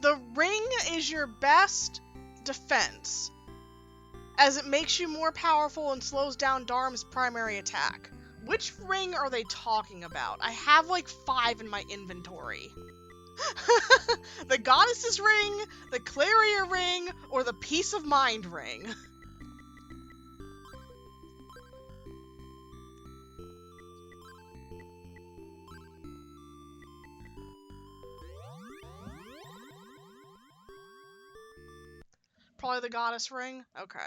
the ring is your best defense, as it makes you more powerful and slows down Dharm's primary attack. Which ring are they talking about? I have like 5 in my inventory. The Goddess's ring, the Claria ring, or the Peace of Mind ring. Probably the Goddess ring? Okay.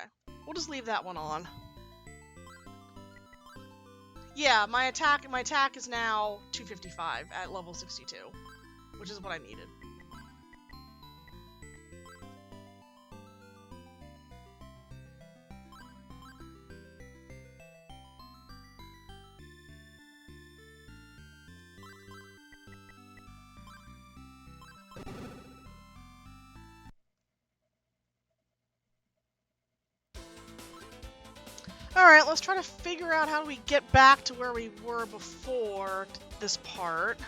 We'll just leave that one on. Yeah, my attack is now 255 at level 62, which is what I needed. Alright, let's try to figure out how do we get back to where we were before this part.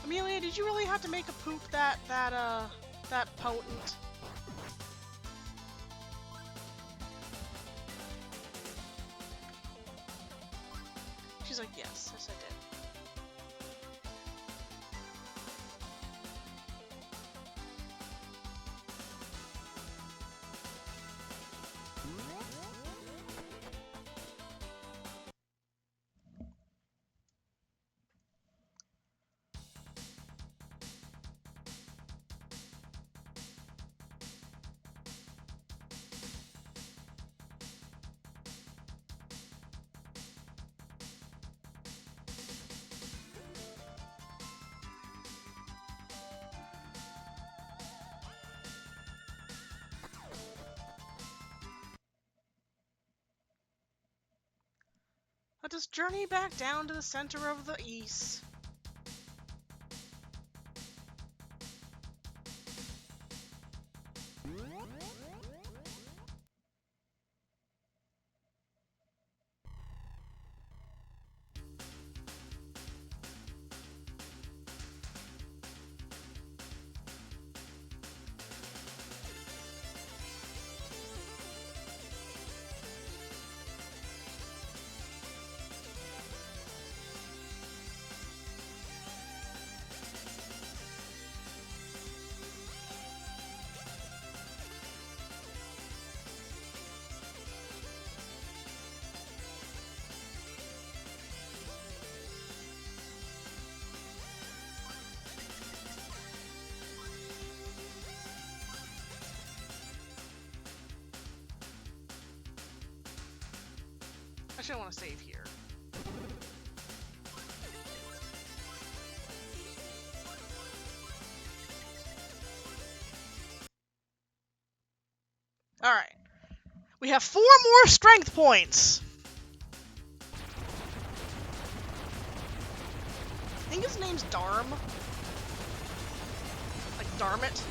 Amelia, did you really have to make a poop that potent? She's like, yes, I did. Let us journey back down to the center of the East. Actually, I want to save here. Alright. We have 4 more strength points. I think his name's Darm. Like Darmit.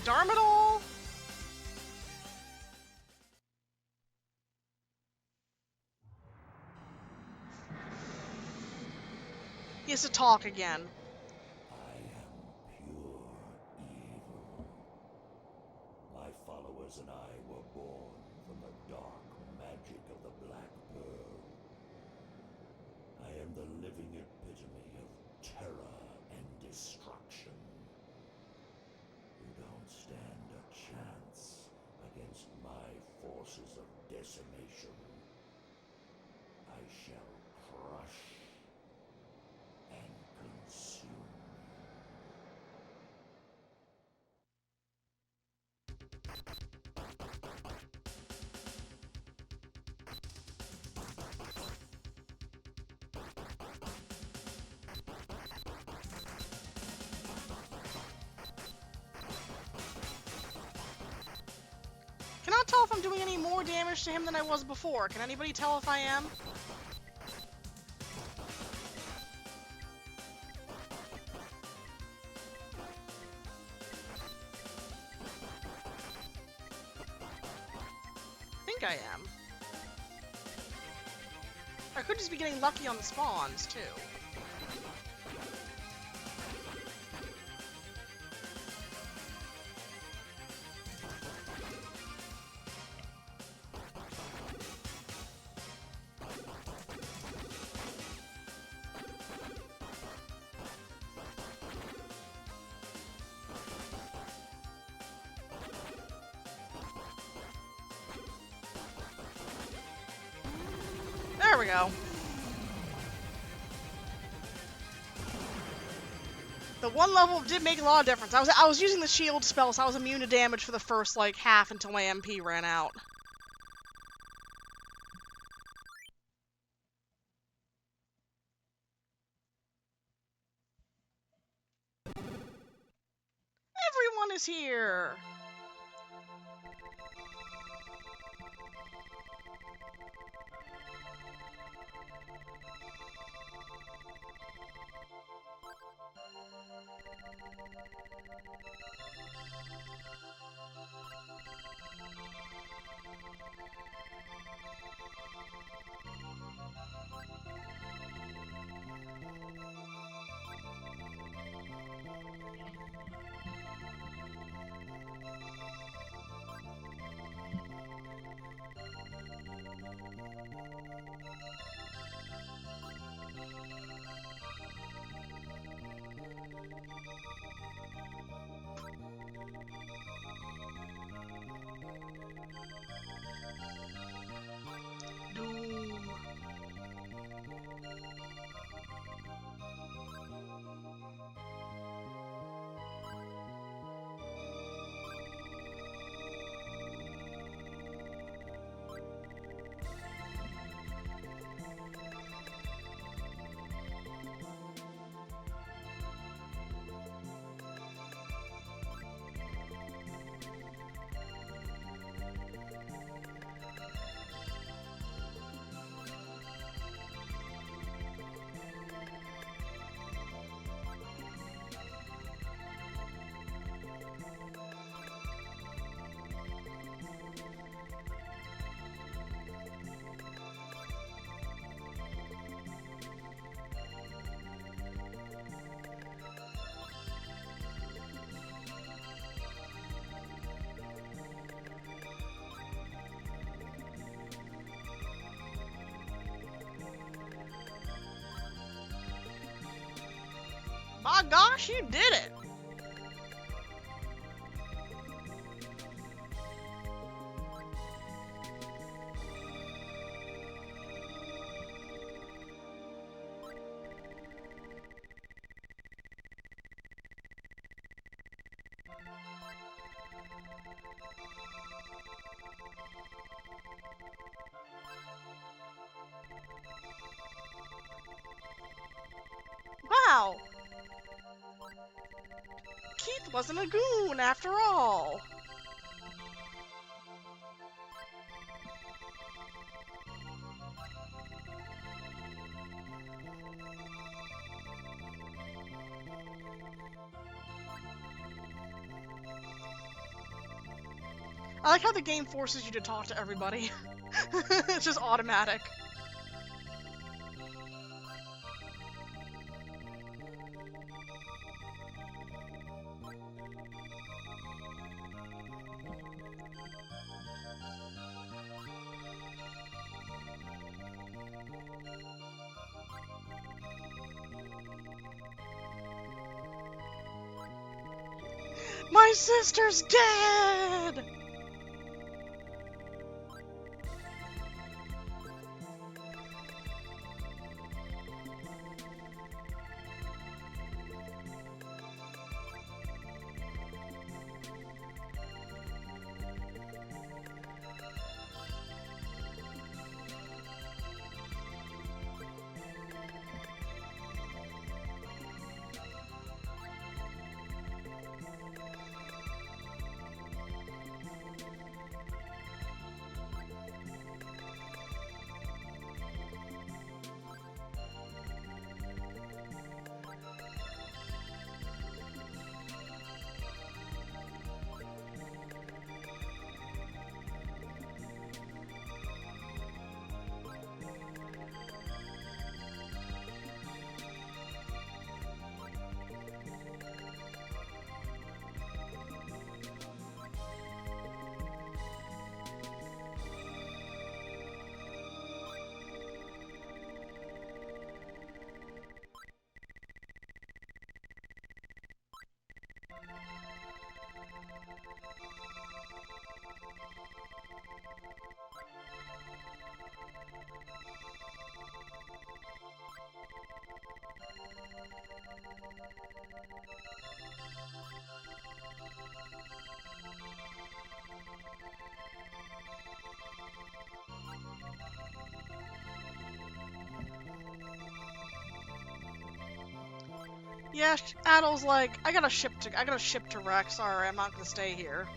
Darmital. He has to talk again. I am pure evil. My followers and I were born from the dark magic of the Black Pearl. I am the living epitome of terror and destruction. You don't stand a chance against my forces of decimation. I shall crush and consume. Cannot tell if I'm doing any more damage to him than I was before. Can anybody tell if I am? I think I am. I could just be getting lucky on the spawns, too. There we go. The one level did make a lot of difference. I was using the shield spell, so I was immune to damage for the first like half until my MP ran out. Everyone is here. Doom. My gosh, you did it! Wow! Keith wasn't a goon after all! I like how the game forces you to talk to everybody. It's just automatic. My sister's dead! Yeah, Addle's like, I gotta ship to Rex. Sorry, I'm not gonna stay here.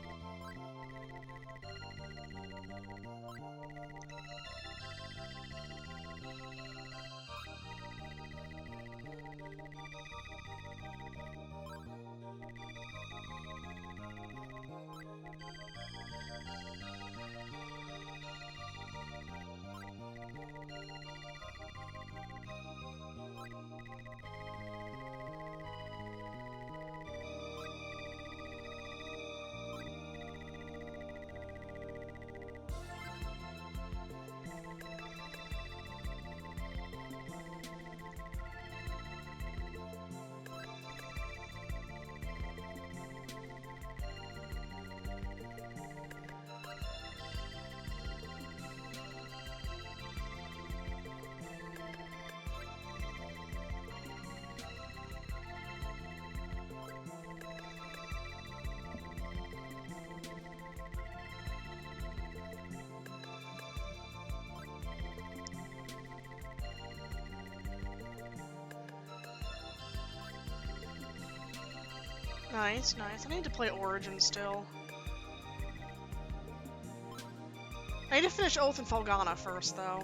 Nice, nice. I need to play Origin still. I need to finish Oath and Felghana first, though.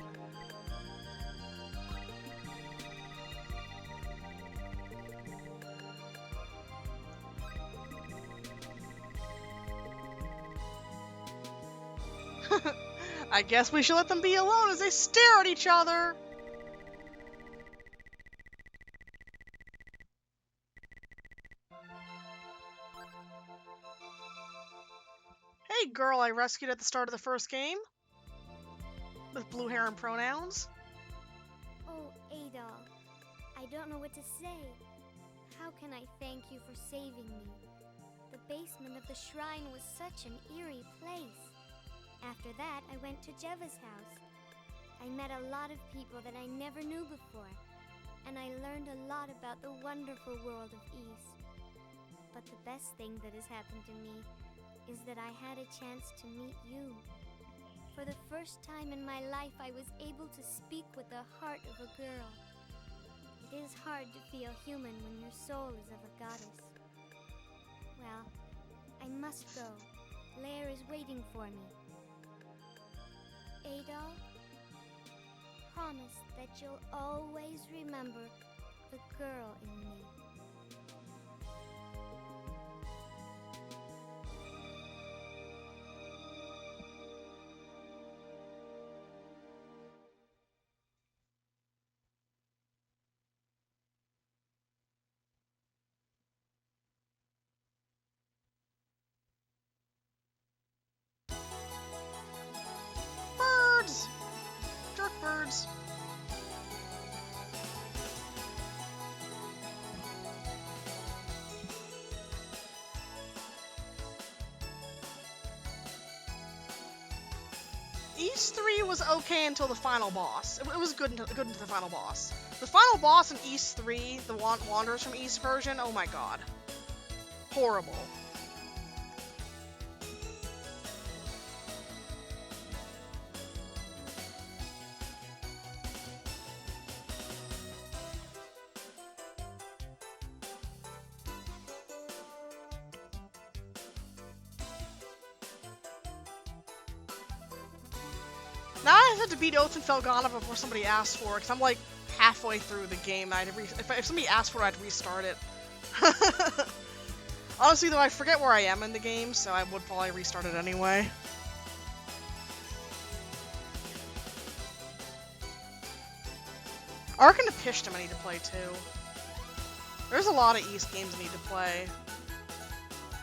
I guess we should let them be alone as they stare at each other. Hey, girl I rescued at the start of the first game. With blue hair and pronouns. Oh, Ada. I don't know what to say. How How can I thank you for saving me? The basement of the shrine was such an eerie place. After that, I went to Jeva's house. I met a lot of people that I never knew before, and I learned a lot about the wonderful world of Ys. But the best thing that has happened to me is that I had a chance to meet you. For the first time in my life, I was able to speak with the heart of a girl. It is hard to feel human when your soul is of a goddess. Well, I must go. Lair is waiting for me. Adol, promise that you'll always remember the girl in me. Birds! Jerk birds. Ys 3 was okay until the final boss. It was good until the final boss. The final boss in Ys 3, the Wanderers from Ys version, oh my god. Horrible. Now I have to beat Oath and Felghana before somebody asks for it, because I'm like halfway through the game. If somebody asked for it, I'd restart it. Honestly, though, I forget where I am in the game, so I would probably restart it anyway. Ark and Apishtim I need to play too. There's a lot of Ys games I need to play.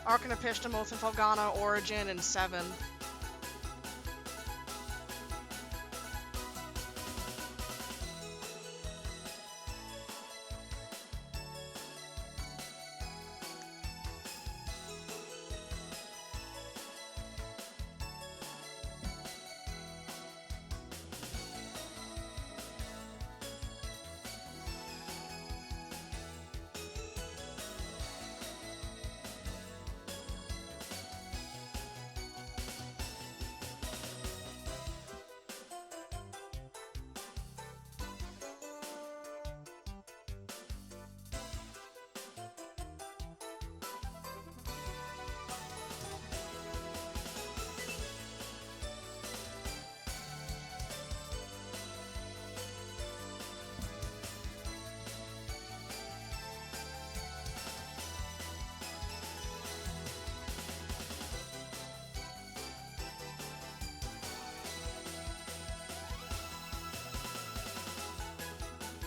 Ark and Apishtim, Oath and Felghana, Origin, and 7.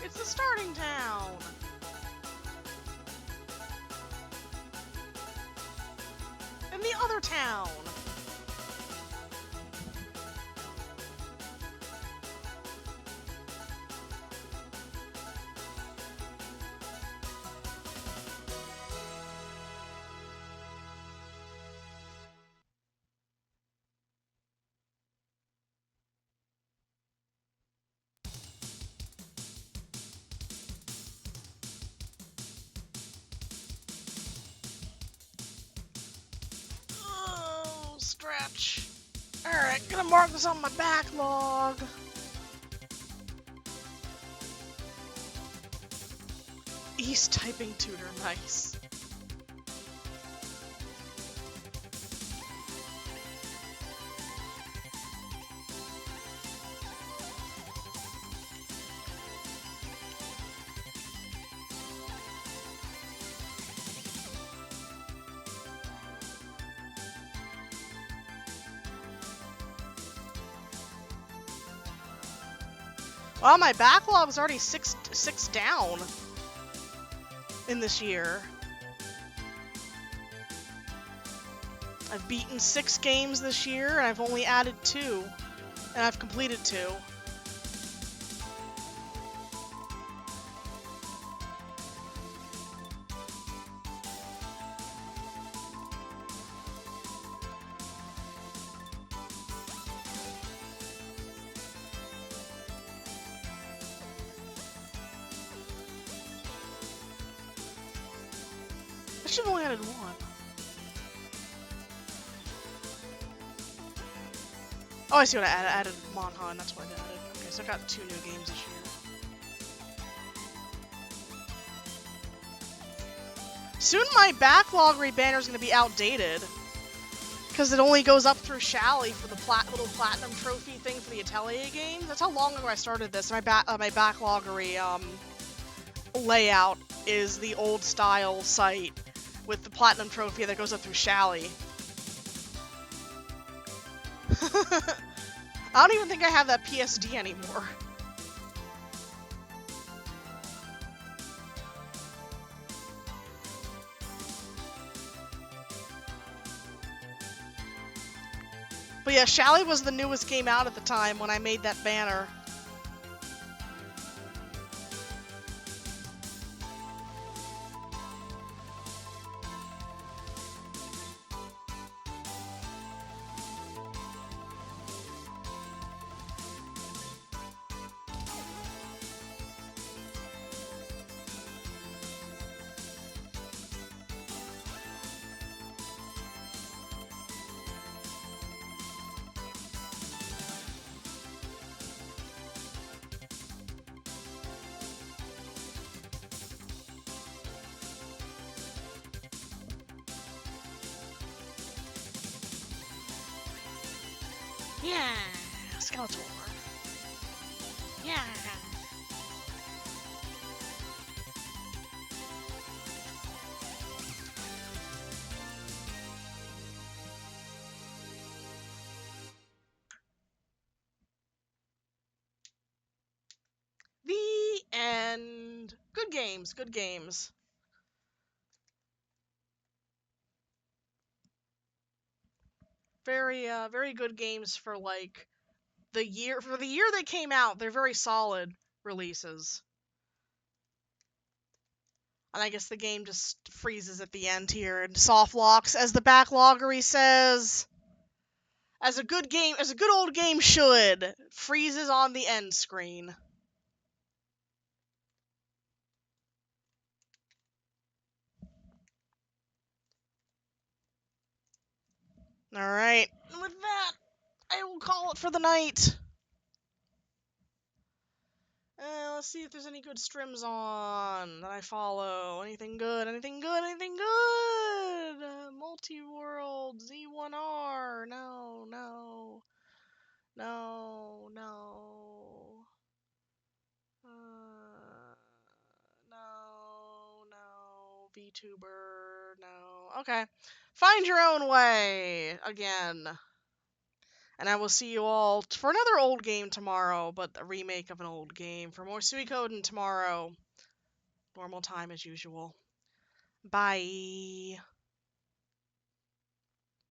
It's the starting town! And the other town! Stretch. Alright, gonna mark this on my backlog. Ys typing tutor, nice. Well, my backlog is already six down in this year. I've beaten 6 games this year, and I've only added 2, and I've completed 2. should have only added one. Oh, I see what I added. I added Monhan, that's what I added. Okay, so I got 2 new games this year. Soon my backlog banner is going to be outdated. Because it only goes up through Shally for the little platinum trophy thing for the Atelier games. That's how long ago I started this. My backloggery layout is the old style site with the platinum trophy that goes up through Shally. I don't even think I have that PSD anymore. But yeah, Shally was the newest game out at the time when I made that banner. Yeah, Skeletor. Yeah. The end. Good games, good games. Very good games for like the year they came out. They're very solid releases. And I guess the game just freezes at the end here and soft locks, as the backloggery says. As a good old game should, freezes on the end screen. Alright, and with that, I will call it for the night. Let's see if there's any good streams on that I follow. Anything good? Anything good? Anything good? Multi-World, Z1R. No, no. No, no. No. VTuber, no. Okay. Find your own way again. And I will see you all for another old game tomorrow, but a remake of an old game. For more Suikoden tomorrow. Normal time as usual. Bye.